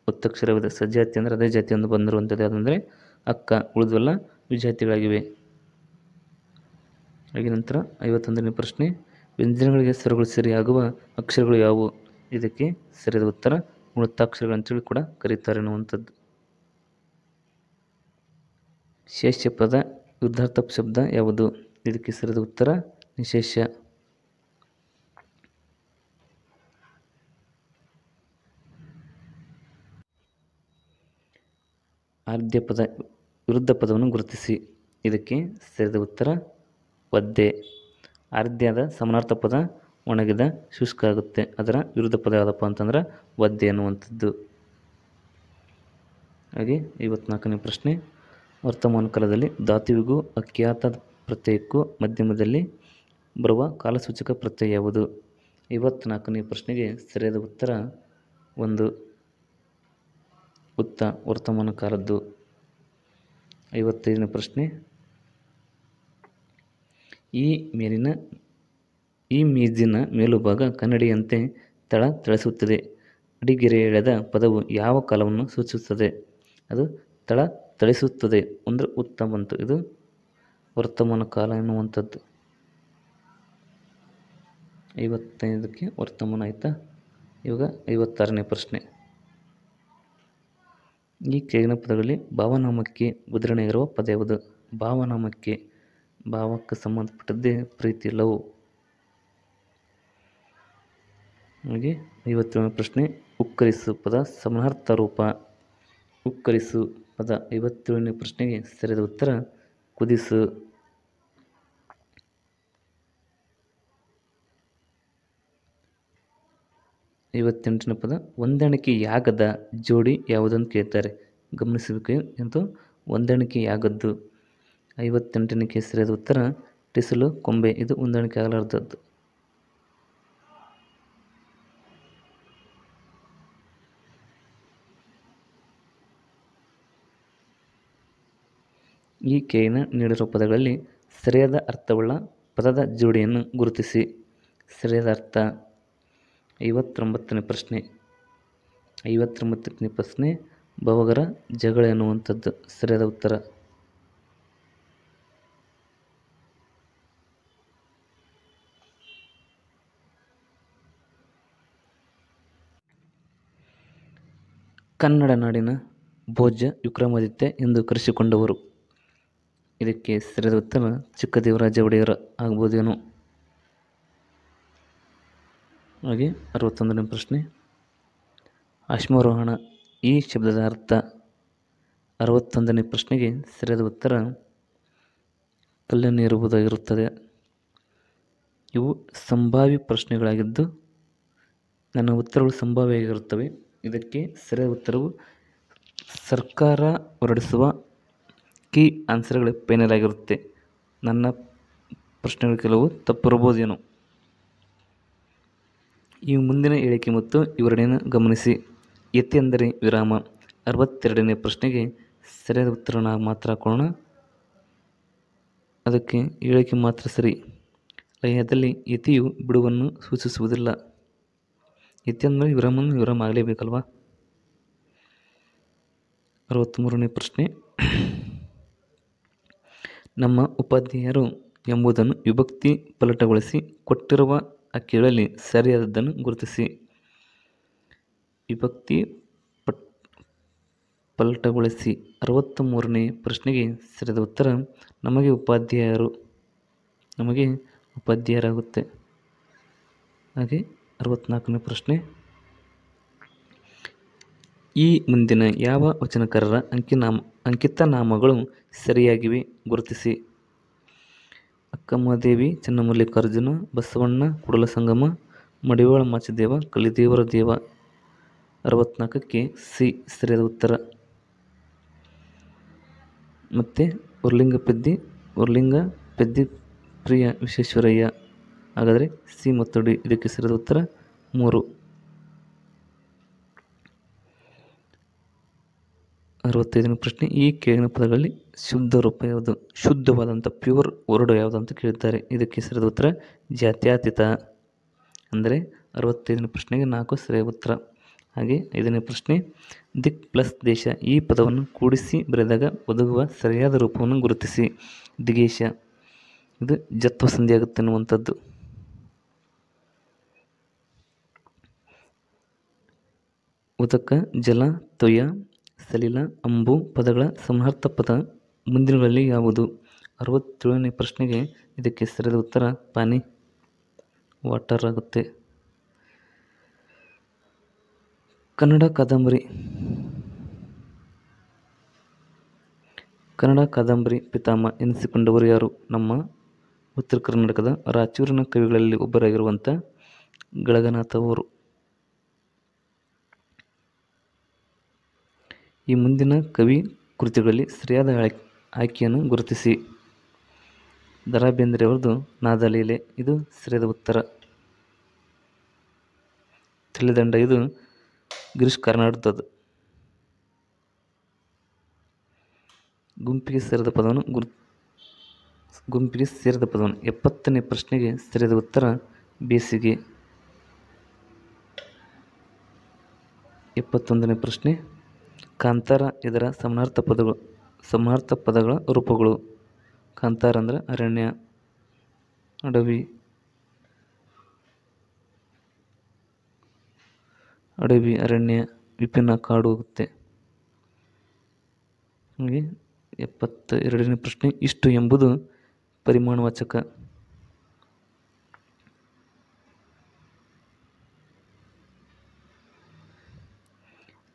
ಒತ್ತಕ್ಷರವಿದೆ? ಸಜಾತಿ ಅಂದರೆ ಅದೇ ಜಾತಿಯಿಂದ ಬಂದಿರುವಂಥದ್ದು ಯಾವುದಂದರೆ ಅಕ್ಕ, ಉಳಿದವೆಲ್ಲ ವಿಜಾತಿಗಳಾಗಿವೆ. ಹಾಗೆ ನಂತರ 51ನೇ ಪ್ರಶ್ನೆ. ವ್ಯಂಜನಗಳಿಗೆ ಸ್ವರಗಳು ಸರಿಯಾಗುವ ಅಕ್ಷರಗಳು ಯಾವುವು? ಇದಕ್ಕೆ ಸರಿಯಾದ ಉತ್ತರ ಗುಣಿತಾಕ್ಷರಗಳು ಅಂತೇಳಿ ಕೂಡ ಕರೀತಾರೆ ಎನ್ನುವಂಥದ್ದು. ಶೇಷ ಪದ ವಿರುದ್ಧಾರ್ಥ ಶಬ್ದ ಯಾವುದು? ಇದಕ್ಕೆ ಸರಿಯಾದ ಉತ್ತರ ನಿಶೇಷ. ಆದ್ಯ ಪದ ವಿರುದ್ಧ ಪದವನ್ನು ಗುರುತಿಸಿ. ಇದಕ್ಕೆ ಸರಿಯಾದ ಉತ್ತರ ಒದ್ದೆ. ಆರ್ದ್ಯದ ಸಮಾನಾರ್ಥ ಪದ ಒಣಗಿದ, ಶುಷ್ಕ ಆಗುತ್ತೆ. ಅದರ ವಿರುದ್ಧ ಪದ ಯಾವುದಪ್ಪ ಅಂತಂದ್ರೆ ಒದ್ದೆ ಅನ್ನುವಂಥದ್ದು. ಹಾಗೆ 54ನೇ ಪ್ರಶ್ನೆ. ವರ್ತಮಾನ ಕಾಲದಲ್ಲಿ ಧಾತುವಿಗೂ ಅಖ್ಯಾತ ಪ್ರತ್ಯಯಕ್ಕೂ ಮಧ್ಯಮದಲ್ಲಿ ಬರುವ ಕಾಲಸೂಚಕ ಪ್ರತ್ಯಯ ಯಾವುದು? 54ನೇ ಪ್ರಶ್ನೆಗೆ ಸರಿಯಾದ ಉತ್ತರ 1 ಉತ್ತ ವರ್ತಮಾನ ಕಾಲದ್ದು. 55ನೇ ಪ್ರಶ್ನೆ. ಈ ಮೇಜಿನ ಮೇಲುಭಾಗ ಕನ್ನಡಿಯಂತೆ ಥಳಥಳಿಸುತ್ತದೆ. ಅಡಿಗೆರೆ ಎಳೆದ ಪದವು ಯಾವ ಕಾಲವನ್ನು ಸೂಚಿಸುತ್ತದೆ? ಅದು ಥಳಥಳಿಸುತ್ತದೆ ಅಂದರೆ ಉತ್ತ ಬಂತು. ಇದು ವರ್ತಮಾನ ಕಾಲ ಎನ್ನುವಂಥದ್ದು. 55ಕ್ಕೆ ವರ್ತಮಾನ ಆಯಿತಾ. ಇವಾಗ 56ನೇ ಪ್ರಶ್ನೆ. ಈ ಕೆಳಗಿನ ಪದಗಳಲ್ಲಿ ಭಾವನಾಮಕ್ಕೆ ಉದಾಹರಣೆ ಇರುವ ಪದ ಯಾವುದು? ಭಾವನಾಮಕ್ಕೆ ಭಾವಕ್ಕೆ ಸಂಬಂಧಪಟ್ಟದ್ದೇ ಪ್ರೀತಿ, ಲವ್. ಹಾಗೆ 57ನೇ ಪ್ರಶ್ನೆ. ಉಕ್ಕರಿಸು ಪದ ಸಮಾನಾರ್ಥ ರೂಪ. ಉಕ್ಕರಿಸು ಪದ 57ನೇ ಪ್ರಶ್ನೆಗೆ ಸರಿಯಾದ ಉತ್ತರ ಕುದಿಸು. 58ನೇ ಪದ ಹೊಂದಾಣಿಕೆಯಾಗದ ಜೋಡಿ ಯಾವುದಂತ ಕೇಳ್ತಾರೆ. ಗಮನಿಸಬೇಕು ಎಂದು ಹೊಂದಾಣಿಕೆಯಾಗದ್ದು. 58ನೇ ಸರಿಯಾದ ಉತ್ತರ ಟಿಸಲು ಕೊಂಬೆ. ಇದು ಹೊಂದಾಣಿಕೆ ಆಗಲಾರದದ್ದು. ಈ ಕೆಳಗಿನ ನೀಡಿರುವ ಪದಗಳಲ್ಲಿ ಸರಿಯಾದ ಅರ್ಥವುಳ್ಳ ಪದದ ಜೋಡಿಯನ್ನು ಗುರುತಿಸಿ. ಸರಿಯಾದ ಅರ್ಥ. 59ನೇ ಪ್ರಶ್ನೆ. 59ನೇ ಪ್ರಶ್ನೆ ಭವಗರ ಜಗಳ ಎನ್ನುವಂಥದ್ದು ಸರಿಯಾದ ಉತ್ತರ. ಕನ್ನಡ ನಾಡಿನ ಭೋಜ್ಯ ವಿಕ್ರಮಾದಿತ್ಯ ಎಂದು ಕರೆಸಿಕೊಂಡವರು. ಇದಕ್ಕೆ ಸರಿಯಾದ ಉತ್ತರ ಚಿಕ್ಕದೇವರಾಜ ಒಡೆಯರ್ ಆಗ್ಬೋದೇನೋ. ಹಾಗೆ 61ನೇ ಪ್ರಶ್ನೆ. ಅಶ್ಮಾರೋಹಣ ಈ ಶಬ್ದದ ಅರ್ಥ. 61ನೇ ಪ್ರಶ್ನೆಗೆ ಸರಿಯಾದ ಉತ್ತರ ಕಲ್ಲನ್ನು ಏರುವುದಾಗಿರುತ್ತದೆ. ಇವು ಸಂಭಾವ್ಯ ಪ್ರಶ್ನೆಗಳಾಗಿದ್ದು ನನ್ನ ಉತ್ತರಗಳು ಸಂಭಾವ್ಯವಾಗಿರುತ್ತವೆ. ಇದಕ್ಕೆ ಸರಿಯಾದ ಉತ್ತರವು ಸರ್ಕಾರ ಹೊರಡಿಸುವ ಕೀ ಆನ್ಸರ್ಗಳು ಫೈನಲ್ ಆಗಿರುತ್ತೆ. ನನ್ನ ಪ್ರಶ್ನೆಗಳು ಕೆಲವು ತಪ್ಪಿರಬಹುದೇನೋ. ಈ ಮುಂದಿನ ಹೇಳಿಕೆ ಮತ್ತು ವಿವರಣೆಯನ್ನು ಗಮನಿಸಿ. ಯತಿ ಅಂದರೆ ವಿರಾಮ. 62ನೇ ಪ್ರಶ್ನೆಗೆ ಸರಿಯಾದ ಉತ್ತರ ಮಾತ್ರ ಹಾಕೋಣ. ಅದಕ್ಕೆ ಹೇಳಿಕೆ ಮಾತ್ರ ಸರಿ. ಲಯದಲ್ಲಿ ಯತಿಯು ಬಿಡುವನ್ನು ಸೂಚಿಸುವುದಿಲ್ಲ. ಯತಿ ಅಂದರೆ ವಿರಾಮ ಆಗಲೇಬೇಕಲ್ವಾ. 63ನೇ ಪ್ರಶ್ನೆ. ನಮ್ಮ ಉಪಾಧ್ಯಾಯರು ಎಂಬುದನ್ನು ವಿಭಕ್ತಿ ಪಲಟಗೊಳಿಸಿ ಕೊಟ್ಟಿರುವ ಆ ಕೆಳಲ್ಲಿ ಸರಿಯಾದದ್ದನ್ನು ಗುರುತಿಸಿ. ವಿಭಕ್ತಿ ಪಲಟಗೊಳಿಸಿ 63ನೇ ಪ್ರಶ್ನೆಗೆ ಸರಿಯಾದ ಉತ್ತರ ನಮಗೆ ಉಪಾಧ್ಯಾಯರಾಗುತ್ತೆ. ಹಾಗೆ 64ನೇ ಪ್ರಶ್ನೆ. ಈ ಮುಂದಿನ ಯಾವ ವಚನಕಾರರ ಅಂಕಿತನಾಮಗಳು ಸರಿಯಾಗಿವೆ ಗುರುತಿಸಿ. ಅಕ್ಕಮಹಾದೇವಿ, ಚನ್ನಮಲ್ಲಿಕಾರ್ಜುನ, ಬಸವಣ್ಣ, ಕೂಡಲಸಂಗಮ, ಮಡಿವಾಳ ಮಾಚಿದೇವ, ಕಲಿದೇವರ ದೇವ. 64ಕ್ಕೆ ಸಿ ಸರಿಯಾದ ಉತ್ತರ. ಮತ್ತು ಉರ್ಲಿಂಗ ಪೆದ್ದಿ ಪ್ರಿಯ ವಿಶ್ವೇಶ್ವರಯ್ಯ. ಹಾಗಾದರೆ ಸಿ ಮತ್ತು ಡಿ ಇದಕ್ಕೆ ಸರಿಯಾದ ಉತ್ತರ 3. 65ನೇ ಪ್ರಶ್ನೆ, ಈ ಕೆಳಗಿನ ಪದಗಳಲ್ಲಿ ಶುದ್ಧ ರೂಪ ಯಾವುದು? ಶುದ್ಧವಾದಂಥ ಪ್ಯೂರ್ ವರ್ಡ್ ಯಾವುದು ಅಂತ ಕೇಳಿದ್ದಾರೆ. ಇದಕ್ಕೆ ಸರಿಯಾದ ಉತ್ತರ ಜಾತ್ಯತೀತ. ಅಂದರೆ 65ನೇ ಪ್ರಶ್ನೆಗೆ 4 ಸರಿಯಾದ ಉತ್ತರ. ಹಾಗೆ 5ನೇ ಪ್ರಶ್ನೆ, ದಿಕ್ ಪ್ಲಸ್ ದೇಶ ಈ ಪದವನ್ನು ಕೂಡಿಸಿ ಬರೆದಾಗ ಒದಗುವ ಸರಿಯಾದ ರೂಪವನ್ನು ಗುರುತಿಸಿ. ದಿಗೇಶ, ಇದು ಜತ್ವ ಸಂಧಿ ಆಗುತ್ತೆ ಅನ್ನುವಂಥದ್ದು. ಉದಕ, ಜಲ, ತೊಯ, ಸಲಿಲ, ಅಂಬು ಪದಗಳ ಸಮಾನಾರ್ಥ ಪದ ಮುಂದಿನಗಳಲ್ಲಿ ಯಾವುದು? 67ನೇ ಪ್ರಶ್ನೆಗೆ ಇದಕ್ಕೆ ಸರಿಯಾದ ಉತ್ತರ ಪಾನಿ, ವಾಟರ್ ಆಗುತ್ತೆ. ಕನ್ನಡ ಕಾದಂಬರಿ ಪಿತಾಮಹ ಎನಿಸಿಕೊಂಡವರು ಯಾರು? ನಮ್ಮ ಉತ್ತರ ಕರ್ನಾಟಕದ ರಾಯಚೂರಿನ ಕವಿಗಳಲ್ಲಿ ಒಬ್ಬರಾಗಿರುವಂಥ ಗಳಗನಾಥ ಅವರು. ಈ ಮುಂದಿನ ಕವಿ ಕೃತಿಗಳಲ್ಲಿ ಸರಿಯಾದ ಆಯ್ಕೆಯನ್ನು ಗುರುತಿಸಿ. ದ ರಾ ಬೇಂದ್ರೆ ಅವರದು ನಾದಲೀಲೆ, ಇದು ಸರಿಯಾದ ಉತ್ತರ. ತಿಳಿದಂಡ, ಇದು ಗಿರೀಶ್ ಕಾರ್ನಾಡ್ದದು. ಗುಂಪಿಗೆ ಸೇರಿದ ಪದವನ್ನು 70ನೇ ಪ್ರಶ್ನೆಗೆ ಸರಿಯಾದ ಉತ್ತರ ಬೇಸಿಗೆ. 71ನೇ ಪ್ರಶ್ನೆ, ಕಾಂತಾರ ಇದರ ಸಮಾನಾರ್ಥ ಪದಗಳ ರೂಪಗಳು. ಕಾಂತಾರ ಅಂದರೆ ಅರಣ್ಯ, ಅರಣ್ಯ, ವಿಪಿನ ಕಾಡು ಹೋಗುತ್ತೆ. ಹಾಗೆ 72ನೇ ಪ್ರಶ್ನೆ, ಇಷ್ಟು ಎಂಬುದು ಪರಿಮಾಣವಾಚಕ.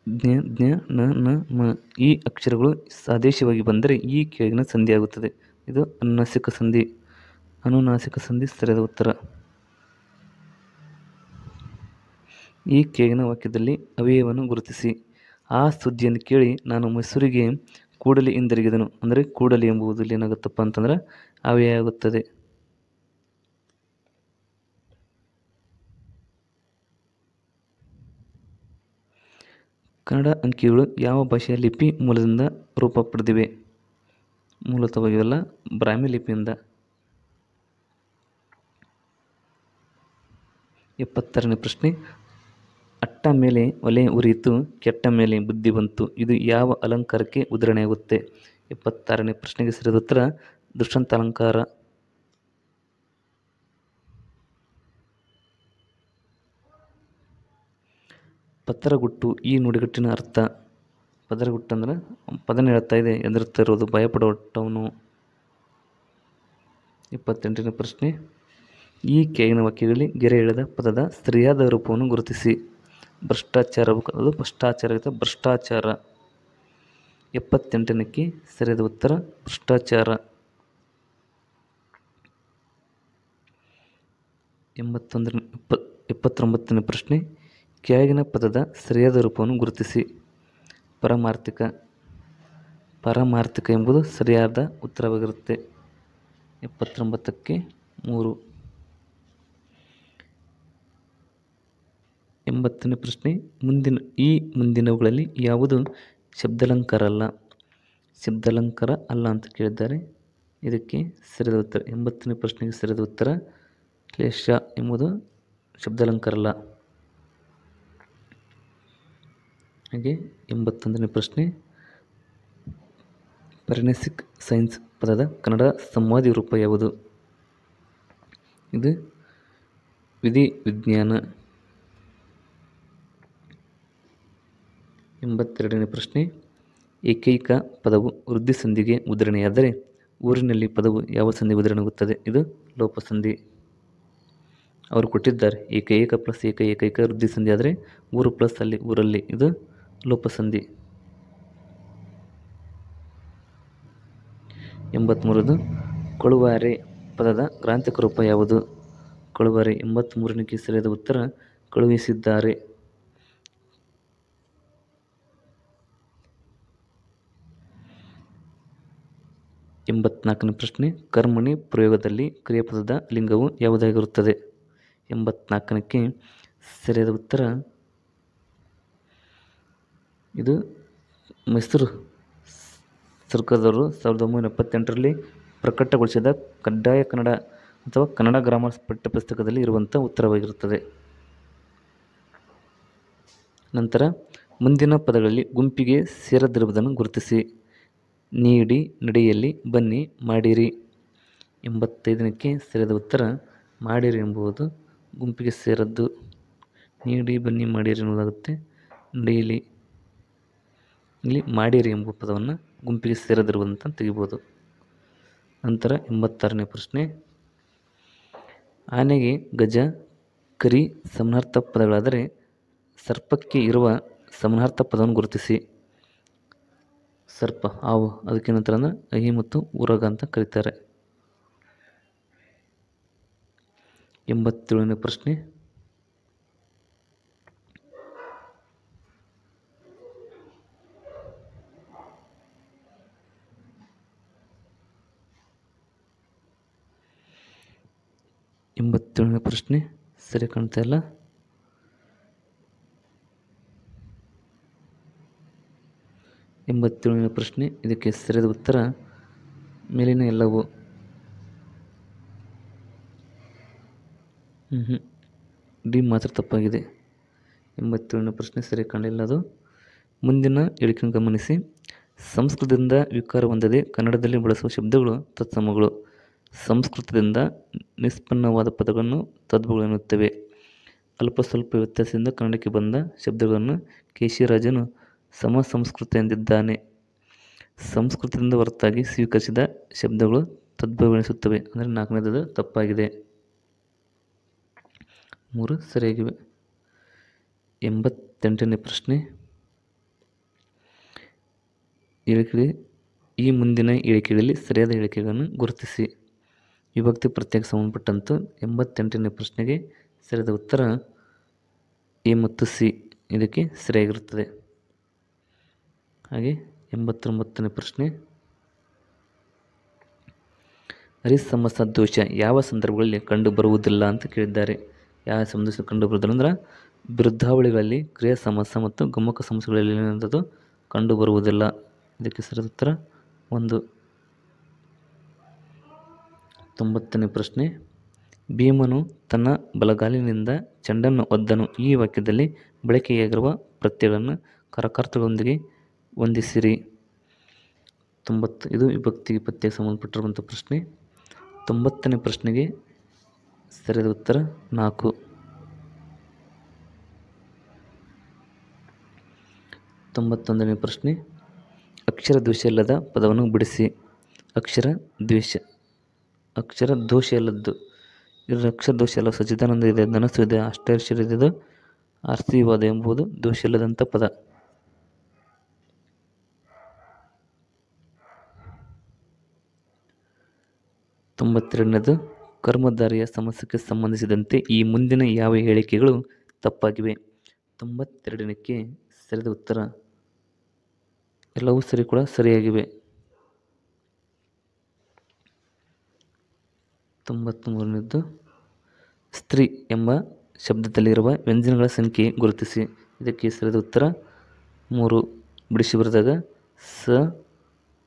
ಜ್ಞ, ಜ್ಞ, ನ, ನ, ಮ ಈ ಅಕ್ಷರಗಳು ಆದೇಶವಾಗಿ ಬಂದರೆ ಈ ಕೆಳಗಿನ ಸಂಧಿ ಆಗುತ್ತದೆ. ಇದು ಅನುನಾಸಿಕ ಸಂಧಿ ಸರಿಯಾದ ಉತ್ತರ. ಈ ಕೆಳಗಿನ ವಾಕ್ಯದಲ್ಲಿ ಅವ್ಯಯವನ್ನು ಗುರುತಿಸಿ. ಆ ಸುದ್ದಿಯನ್ನು ಕೇಳಿ ನಾನು ಮೈಸೂರಿಗೆ ಕೂಡಲೇ ಹಿಂದಿರುಗಿದನು. ಅಂದರೆ ಕೂಡಲೇ ಎಂಬುದು ಇಲ್ಲಿ ಏನಾಗುತ್ತಪ್ಪ ಅಂತಂದ್ರೆ ಅವ್ಯಯ ಆಗುತ್ತದೆ. ಕನ್ನಡ ಅಂಕಿಗಳು ಯಾವ ಭಾಷೆಯ ಲಿಪಿ ಮೂಲದಿಂದ ರೂಪ ಪಡೆದಿವೆ? ಮೂಲತಃವಾಗಿ ಇವೆಲ್ಲ ಬ್ರಾಹ್ಮಿ ಲಿಪಿಯಿಂದ. 76ನೇ ಪ್ರಶ್ನೆ, ಅಟ್ಟ ಮೇಲೆ ಒಲೆ ಉರಿಯಿತು, ಕೆಟ್ಟ ಮೇಲೆ ಬುದ್ಧಿ ಬಂತು. ಇದು ಯಾವ ಅಲಂಕಾರಕ್ಕೆ ಉದಾಹರಣೆಯಾಗುತ್ತೆ? 76ನೇ ಪ್ರಶ್ನೆಗೆ ಸರಿಯಾದ ಉತ್ತರ ದೃಷ್ಟಾಂತ ಅಲಂಕಾರ. ಪದರಗುಟ್ಟು ಈ ನುಡಿಗಟ್ಟಿನ ಅರ್ಥ. ಪದರಗುಟ್ಟು ಅಂದ್ರೆ ಪದನ ಹೇಳ್ತಾ ಇದೆ, ಎದುರುತ್ತಾ ಇರೋದು, ಭಯಪಡುವವನು. 78ನೇ ಪ್ರಶ್ನೆ, ಈ ಕೆಳಗಿನ ವಾಕ್ಯಗಳಲ್ಲಿ ಗೆರೆ ಎಳೆದ ಪದದ ಸರಿಯಾದ ರೂಪವನ್ನು ಗುರುತಿಸಿ. ಭ್ರಷ್ಟಾಚಾರ, ಅದು ಭ್ರಷ್ಟಾಚಾರ. 78ಕ್ಕೆ ಸರಿಯಾದ ಉತ್ತರ ಭ್ರಷ್ಟಾಚಾರ. 79ನೇ ಪ್ರಶ್ನೆ, ಕೆಳಗಿನ ಪದದ ಸರಿಯಾದ ರೂಪವನ್ನು ಗುರುತಿಸಿ. ಪಾರಮಾರ್ಥಿಕ ಎಂಬುದು ಸರಿಯಾದ ಉತ್ತರವಾಗಿರುತ್ತೆ. 79ಕ್ಕೆ 3. 80ನೇ ಪ್ರಶ್ನೆ, ಮುಂದಿನವುಗಳಲ್ಲಿ ಯಾವುದು ಶಬ್ದಾಲಂಕಾರ ಅಲ್ಲ ಅಂತ ಕೇಳಿದ್ದಾರೆ. ಇದಕ್ಕೆ ಸರಿಯಾದ ಉತ್ತರ 80ನೇ ಪ್ರಶ್ನೆಗೆ ಸರಿಯಾದ ಉತ್ತರ ಕ್ಲೇಶ ಎಂಬುದು ಶಬ್ದಾಲಂಕಾರ ಅಲ್ಲ. ಹಾಗೆ 81ನೇ ಪ್ರಶ್ನೆ, ಫಾರೆನ್ಸಿಕ್ ಸೈನ್ಸ್ ಪದದ ಕನ್ನಡ ಸಂವಾದಿ ರೂಪ ಯಾವುದು? ಇದು ವಿಧಿ ವಿಜ್ಞಾನ. 82ನೇ ಪ್ರಶ್ನೆ, ಏಕೈಕ ಪದವು ವೃದ್ಧಿ ಸಂಧಿಗೆ ಉದಾಹರಣೆಯಾದರೆ ಊರಿನಲ್ಲಿ ಪದವು ಯಾವ ಸಂಧಿಗೆ ಉದಾಹರಣೆಯಾಗುತ್ತದೆ? ಇದು ಲೋಪಸಂಧಿ. ಅವರು ಕೊಟ್ಟಿದ್ದಾರೆ ಏಕೈಕ ಪ್ಲಸ್ ಏಕೈಕ ವೃದ್ಧಿ ಸಂಧಿ ಆದರೆ ಊರು ಪ್ಲಸ್ ಅಲ್ಲಿ ಊರಲ್ಲಿ, ಇದು ಲೋಪಸಂಧಿ. 83 ಕೊಳುವಾರೆ ಪದದ ಗ್ರಾಂಥಿಕ ರೂಪ ಯಾವುದು? ಕೊಳುವಾರೆ. 83 ಸರಿಯಾದ ಉತ್ತರ ಕಳುಹಿಸಿದ್ದಾರೆ. 84ನೇ ಪ್ರಶ್ನೆ, ಕರ್ಮಣಿ ಪ್ರಯೋಗದಲ್ಲಿ ಕ್ರಿಯಾಪದದ ಲಿಂಗವು ಯಾವುದಾಗಿರುತ್ತದೆ? 84ಕ್ಕೆ ಸರಿಯಾದ ಉತ್ತರ ಇದು ಮೈಸೂರು ಸರ್ಕಾರದವರು 1978ರಲ್ಲಿ ಪ್ರಕಟಗೊಳಿಸಿದ ಕಡ್ಡಾಯ ಕನ್ನಡ ಅಥವಾ ಕನ್ನಡ ಗ್ರಾಮರ್ ಪಠ್ಯಪುಸ್ತಕದಲ್ಲಿ ಇರುವಂಥ ಉತ್ತರವಾಗಿರುತ್ತದೆ. ನಂತರ ಮುಂದಿನ ಪದಗಳಲ್ಲಿ ಗುಂಪಿಗೆ ಸೇರದಿರುವುದನ್ನು ಗುರುತಿಸಿ. ನೀಡಿ, ನಡೆಯಲ್ಲಿ, ಬನ್ನಿ, ಮಾಡಿರಿ. 85ಕ್ಕೆ ಸರಿಯಾದ ಉತ್ತರ ಮಾಡಿರಿ ಎಂಬುದು ಗುಂಪಿಗೆ ಸೇರದ್ದು. ನೀಡಿ, ಬನ್ನಿ, ಮಾಡಿರಿ ಎನ್ನುವುದಾಗುತ್ತೆ. ನಡೆಯಲಿ, ಇಲ್ಲಿ ಮಾಡಿರಿ ಎಂಬ ಪದವನ್ನು ಗುಂಪಿಗೆ ಸೇರದಿರುವಂತ ತೆಗಿಬೋದು. ನಂತರ 86ನೇ ಪ್ರಶ್ನೆ, ಆನೆಗೆ ಗಜ, ಕರಿ ಸಮಾನಾರ್ಥ ಪದಗಳಾದರೆ ಸರ್ಪಕ್ಕೆ ಇರುವ ಸಮಾನಾರ್ಥ ಪದವನ್ನು ಗುರುತಿಸಿ. ಸರ್ಪ, ಹಾವು, ಅದಕ್ಕೆ ನಂತರ ಅಹಿ ಮತ್ತು ಉರಗ ಅಂತ ಕರೀತಾರೆ. 87ನೇ ಪ್ರಶ್ನೆ, ಸರಿ ಕಾಣ್ತಾ ಇಲ್ಲ. 87ನೇ ಪ್ರಶ್ನೆ, ಇದಕ್ಕೆ ಸರಿಯಾದ ಉತ್ತರ ಮೇಲಿನ ಎಲ್ಲವೂ. ಡಿ ಮಾತ್ರ ತಪ್ಪಾಗಿದೆ. 87ನೇ ಪ್ರಶ್ನೆ ಸರಿ ಕಾಣಲಿಲ್ಲ ಅದು. ಮುಂದಿನ ಹೇಳಿಕೆಯನ್ನು ಗಮನಿಸಿ. ಸಂಸ್ಕೃತದಿಂದ ವಿಕಾರ ಹೊಂದದೆ ಕನ್ನಡದಲ್ಲಿ ಬಳಸುವ ಶಬ್ದಗಳು ತತ್ಸಮಗಳು. ಸಂಸ್ಕೃತದಿಂದ ನಿಷ್ಪನ್ನವಾದ ಪದಗಳನ್ನು ತದ್ಭವಗಳು ಎನ್ನುತ್ತೇವೆ. ಅಲ್ಪ ಸ್ವಲ್ಪ ವ್ಯತ್ಯಾಸದಿಂದ ಕನ್ನಡಕ್ಕೆ ಬಂದ ಶಬ್ದಗಳನ್ನು ಕೇಶಿರಾಜನು ಸಮಸಂಸ್ಕೃತ ಎಂದಿದ್ದಾನೆ. ಸಂಸ್ಕೃತದಿಂದ ಹೊರತಾಗಿ ಸ್ವೀಕರಿಸಿದ ಶಬ್ದಗಳು ತದ್ಭವವೆನಿಸುತ್ತವೆ. ಅಂದರೆ 4ನೇದು ತಪ್ಪಾಗಿದೆ. 3 ಸರಿಯಾಗಿವೆ. 88ನೇ ಪ್ರಶ್ನೆ, ಈ ಮುಂದಿನ ಹೇಳಿಕೆಗಳಲ್ಲಿ ಸರಿಯಾದ ಹೇಳಿಕೆಗಳನ್ನು ಗುರುತಿಸಿ. ವಿಭಕ್ತಿ ಪ್ರತ್ಯಯಕ್ಕೆ ಸಂಬಂಧಪಟ್ಟಂತೆ 88ನೇ ಪ್ರಶ್ನೆಗೆ ಸರಿಯಾದ ಉತ್ತರ ಎ ಮತ್ತು ಸಿ ಇದಕ್ಕೆ ಸರಿಯಾಗಿರುತ್ತದೆ. ಹಾಗೆ 89ನೇ ಪ್ರಶ್ನೆ, ಹರಿಸಮಸ ದೋಷ ಯಾವ ಸಂದರ್ಭಗಳಲ್ಲಿ ಕಂಡು ಬರುವುದಿಲ್ಲ ಅಂತ ಕೇಳಿದ್ದಾರೆ. ಯಾವ ಸಂದರ್ಭ ಕಂಡು ಬರುವುದಿಲ್ಲ ಅಂದ್ರೆ ವಿರುದ್ಧಾವಳಿಗಳಲ್ಲಿ ಕ್ರಿಯಾ ಸಮಾಸ ಮತ್ತು ಗಮಕ ಸಮಾಸಗಳಲ್ಲಿ ಏನಂಥದ್ದು ಕಂಡು ಬರುವುದಿಲ್ಲ. ಇದಕ್ಕೆ ಸರಿಯಾದ ಉತ್ತರ 1. 90ನೇ ಪ್ರಶ್ನೆ, ಭೀಮನು ತನ್ನ ಬಲಗಾಲಿನಿಂದ ಚೆಂಡನ್ನು ಒದ್ದನು. ಈ ವಾಕ್ಯದಲ್ಲಿ ಬಳಕೆಯಾಗಿರುವ ಪ್ರತ್ಯಯಗಳನ್ನು ಕರಕರ್ತಗಳೊಂದಿಗೆ ಹೊಂದಿಸಿರಿ. 90 ಇದು ವಿಭಕ್ತಿ ಪ್ರತ್ಯಯಕ್ಕೆ ಸಂಬಂಧಪಟ್ಟಿರುವಂಥ ಪ್ರಶ್ನೆ. 90ನೇ ಪ್ರಶ್ನೆಗೆ ಸರಿಯಾದ ಉತ್ತರ 4. 91ನೇ ಪ್ರಶ್ನೆ, ಅಕ್ಷರ ದೋಷ ಇಲ್ಲದ ಪದವನ್ನು ಬಿಡಿಸಿ. ಅಕ್ಷರ ದೋಷ ಇಲ್ಲದ್ದು, ಇದರ ಅಕ್ಷರ ದೋಷ ಇಲ್ಲ. ಸಚ್ಚಿದಾನಂದ ಇದೆ, ಧನಸ್ಸು ಇದೆ, ಅಷ್ಟೈಶ್ವರ್ಯ ಇದೆ, ಆರ್ತಿವಾದ ಎಂಬುದು ದೋಷ ಇಲ್ಲದಂಥ ಪದ. 92ನೇದು, ಕರ್ಮಧಾರೆಯ ಸಮಸ್ಯೆಗೆ ಸಂಬಂಧಿಸಿದಂತೆ ಈ ಮುಂದಿನ ಯಾವ ಹೇಳಿಕೆಗಳು ತಪ್ಪಾಗಿವೆ? 92ಕ್ಕೆ ಸರಿಯಾದ ಉತ್ತರ ಎಲ್ಲವೂ ಸರಿಯಾಗಿವೆ. 93ನೇದು, ಸ್ತ್ರೀ ಎಂಬ ಶಬ್ದದಲ್ಲಿರುವ ವ್ಯಂಜನಗಳ ಸಂಖ್ಯೆ ಗುರುತಿಸಿ. ಇದಕ್ಕೆ ಸರಿಯಾದ ಉತ್ತರ 3. ಬಿಡಿಸಿ ಬರೆದಾಗ ಸ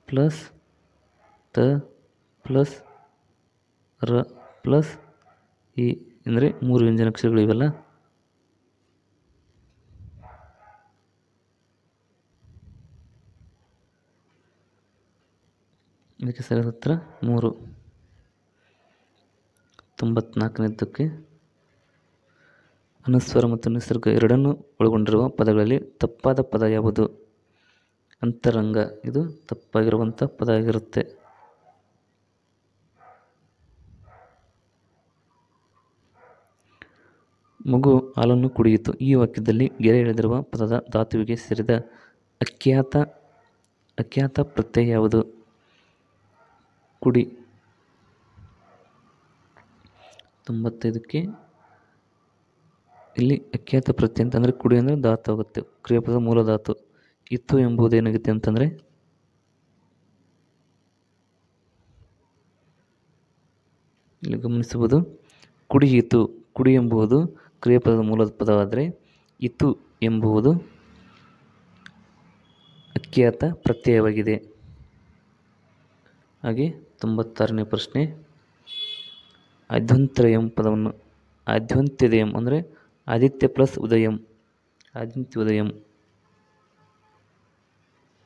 ಪ್ಲಸ್ ತ ಪ್ಲಸ್ ರ ಪ್ಲಸ್ ಇ ಅಂದರೆ 3 ವ್ಯಂಜನಾಕ್ಷರಗಳು ಇವೆಲ್ಲ. ಇದಕ್ಕೆ ಸರಿಯಾದ ಉತ್ತರ 3. 94ನೇದಕ್ಕೆ, ಅನುಸ್ವಾರ ಮತ್ತು ನಿಸರ್ಗ ಎರಡನ್ನೂ ಒಳಗೊಂಡಿರುವ ಪದಗಳಲ್ಲಿ ತಪ್ಪಾದ ಪದ ಯಾವುದು? ಅಂತರಂಗ ಇದು ತಪ್ಪಾಗಿರುವಂಥ ಪದ ಆಗಿರುತ್ತೆ. ಮಗು ಹಾಲನ್ನು ಕುಡಿಯಿತು. ಈ ವಾಕ್ಯದಲ್ಲಿ ಗೆರೆ ಎಳೆದಿರುವ ಪದದ ಧಾತುವಿಗೆ ಸೇರಿದ ಅಖ್ಯಾತ ಪ್ರತ್ಯಯ ಯಾವುದು? ಕುಡಿ. 95ಕ್ಕೆ ಇಲ್ಲಿ ಅಖ್ಯಾತ ಪ್ರತ್ಯಯ ಅಂತಂದರೆ ಕುಡಿ ಅಂದರೆ ಧಾತು ಆಗುತ್ತೆ. ಕ್ರಿಯಾಪದ ಮೂಲ ಧಾತು. ಇತ್ತು ಎಂಬುದು ಏನಾಗುತ್ತೆ ಅಂತಂದರೆ ಇಲ್ಲಿ ಗಮನಿಸಬಹುದು. ಕುಡಿಯಿತು. ಕುಡಿ ಎಂಬುದು ಕ್ರಿಯಾಪದದ ಮೂಲದ ಪದವಾದರೆ ಇತು ಎಂಬುದು ಅಖ್ಯಾತ ಪ್ರತ್ಯಯವಾಗಿದೆ. ಹಾಗೆ 96ನೇ ಪ್ರಶ್ನೆ, ಆದ್ಯಂತ್ರಯಂ ಪದವನ್ನು ಆದ್ಯಂತ್ಯದಯಂ ಅಂದರೆ ಆದಿತ್ಯ ಪ್ಲಸ್ ಉದಯಂ, ಆದಿತ್ಯೋದಯಂ,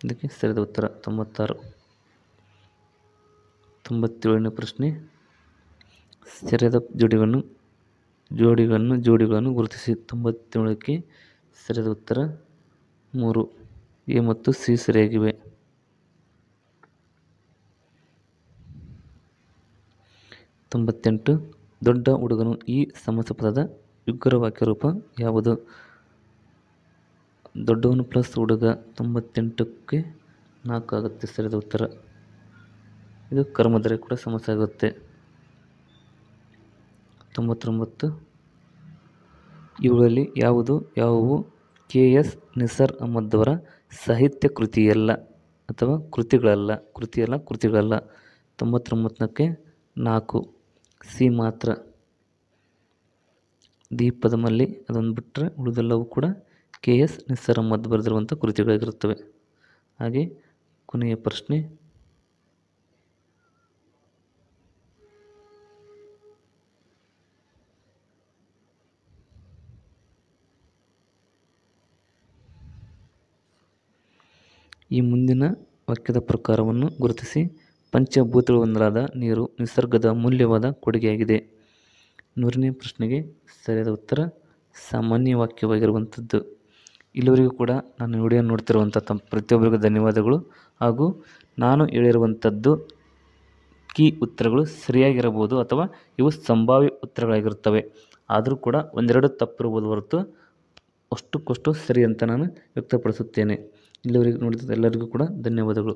ಇದಕ್ಕೆ ಸರಿಯಾದ ಉತ್ತರ 96. 97ನೇ ಪ್ರಶ್ನೆ, ಸರಿಯಾದ ಜೋಡಿಗಳನ್ನು ಗುರುತಿಸಿ. 97ಕ್ಕೆ ಸರಿಯಾದ ಉತ್ತರ 3, ಎ ಮತ್ತು ಸಿ ಸರಿಯಾಗಿವೆ. 98, ದೊಡ್ಡ ಹುಡುಗನು. ಈ ಸಮಾಸ ಪದದ ಯುಗ್ರ ವಾಕ್ಯ ರೂಪ ಯಾವುದು? ದೊಡ್ಡವನು ಪ್ಲಸ್ ಹುಡುಗ. 98ಕ್ಕೆ 4 ಆಗುತ್ತೆ ಸರಿಯಾದ ಉತ್ತರ. ಇದು ಕರ್ಮಧಾರಯ ಕೂಡ ಸಮಾಸ ಆಗುತ್ತೆ. 99, ಇವುಗಳಲ್ಲಿ ಯಾವುವು ಕೆ.ಎಸ್. ನಿಸಾರ್ ಅಹಮದ್ ಅವರ ಸಾಹಿತ್ಯ ಕೃತಿಯಲ್ಲ ಅಥವಾ ಕೃತಿಗಳಲ್ಲ? 99ಕ್ಕೆ 4, ಸಿ ಮಾತ್ರ. ದೀಪದ ಮಲ್ಲಿ ಅದೊಂದು ಬಿಟ್ಟರೆ ಉಳಿದೆಲ್ಲವೂ ಕೂಡ ಕೆ.ಎಸ್. ನಿಸಾರ್ ಅಹಮದ್ ಬರೆದಿರುವಂಥ ಕೃತಿಗಳಾಗಿರುತ್ತವೆ. ಹಾಗೆ ಕೊನೆಯ ಪ್ರಶ್ನೆ, ಈ ಮುಂದಿನ ವಾಕ್ಯದ ಪ್ರಕಾರವನ್ನು ಗುರುತಿಸಿ. ಪಂಚಭೂತಗಳೊಂದರಾದ ನೀರು ನಿಸರ್ಗದ ಅಮೂಲ್ಯವಾದ ಕೊಡುಗೆಯಾಗಿದೆ. 100ನೇ ಪ್ರಶ್ನೆಗೆ ಸರಿಯಾದ ಉತ್ತರ ಸಾಮಾನ್ಯ ವಾಕ್ಯವಾಗಿರುವಂಥದ್ದು. ಇಲ್ಲಿವರೆಗೂ ಕೂಡ ನಾನು ವಿಡಿಯೋ ನೋಡ್ತಿರುವಂಥ ಪ್ರತಿಯೊಬ್ಬರಿಗೂ ಧನ್ಯವಾದಗಳು. ಹಾಗೂ ನಾನು ಹೇಳಿರುವಂಥದ್ದು ಕೀ ಉತ್ತರಗಳು ಸರಿಯಾಗಿರಬಹುದು ಅಥವಾ ಇವು ಸಂಭಾವ್ಯ ಉತ್ತರಗಳಾಗಿರುತ್ತವೆ. ಆದರೂ ಕೂಡ ಒಂದೆರಡು ತಪ್ಪಿರ್ಬೋದು ಹೊರತು ಅಷ್ಟಕ್ಕಷ್ಟು ಸರಿ ಅಂತ ನಾನು ವ್ಯಕ್ತಪಡಿಸುತ್ತೇನೆ. ಇಲ್ಲಿವರೆಗೂ ನೋಡಿದ ಎಲ್ಲರಿಗೂ ಕೂಡ ಧನ್ಯವಾದಗಳು.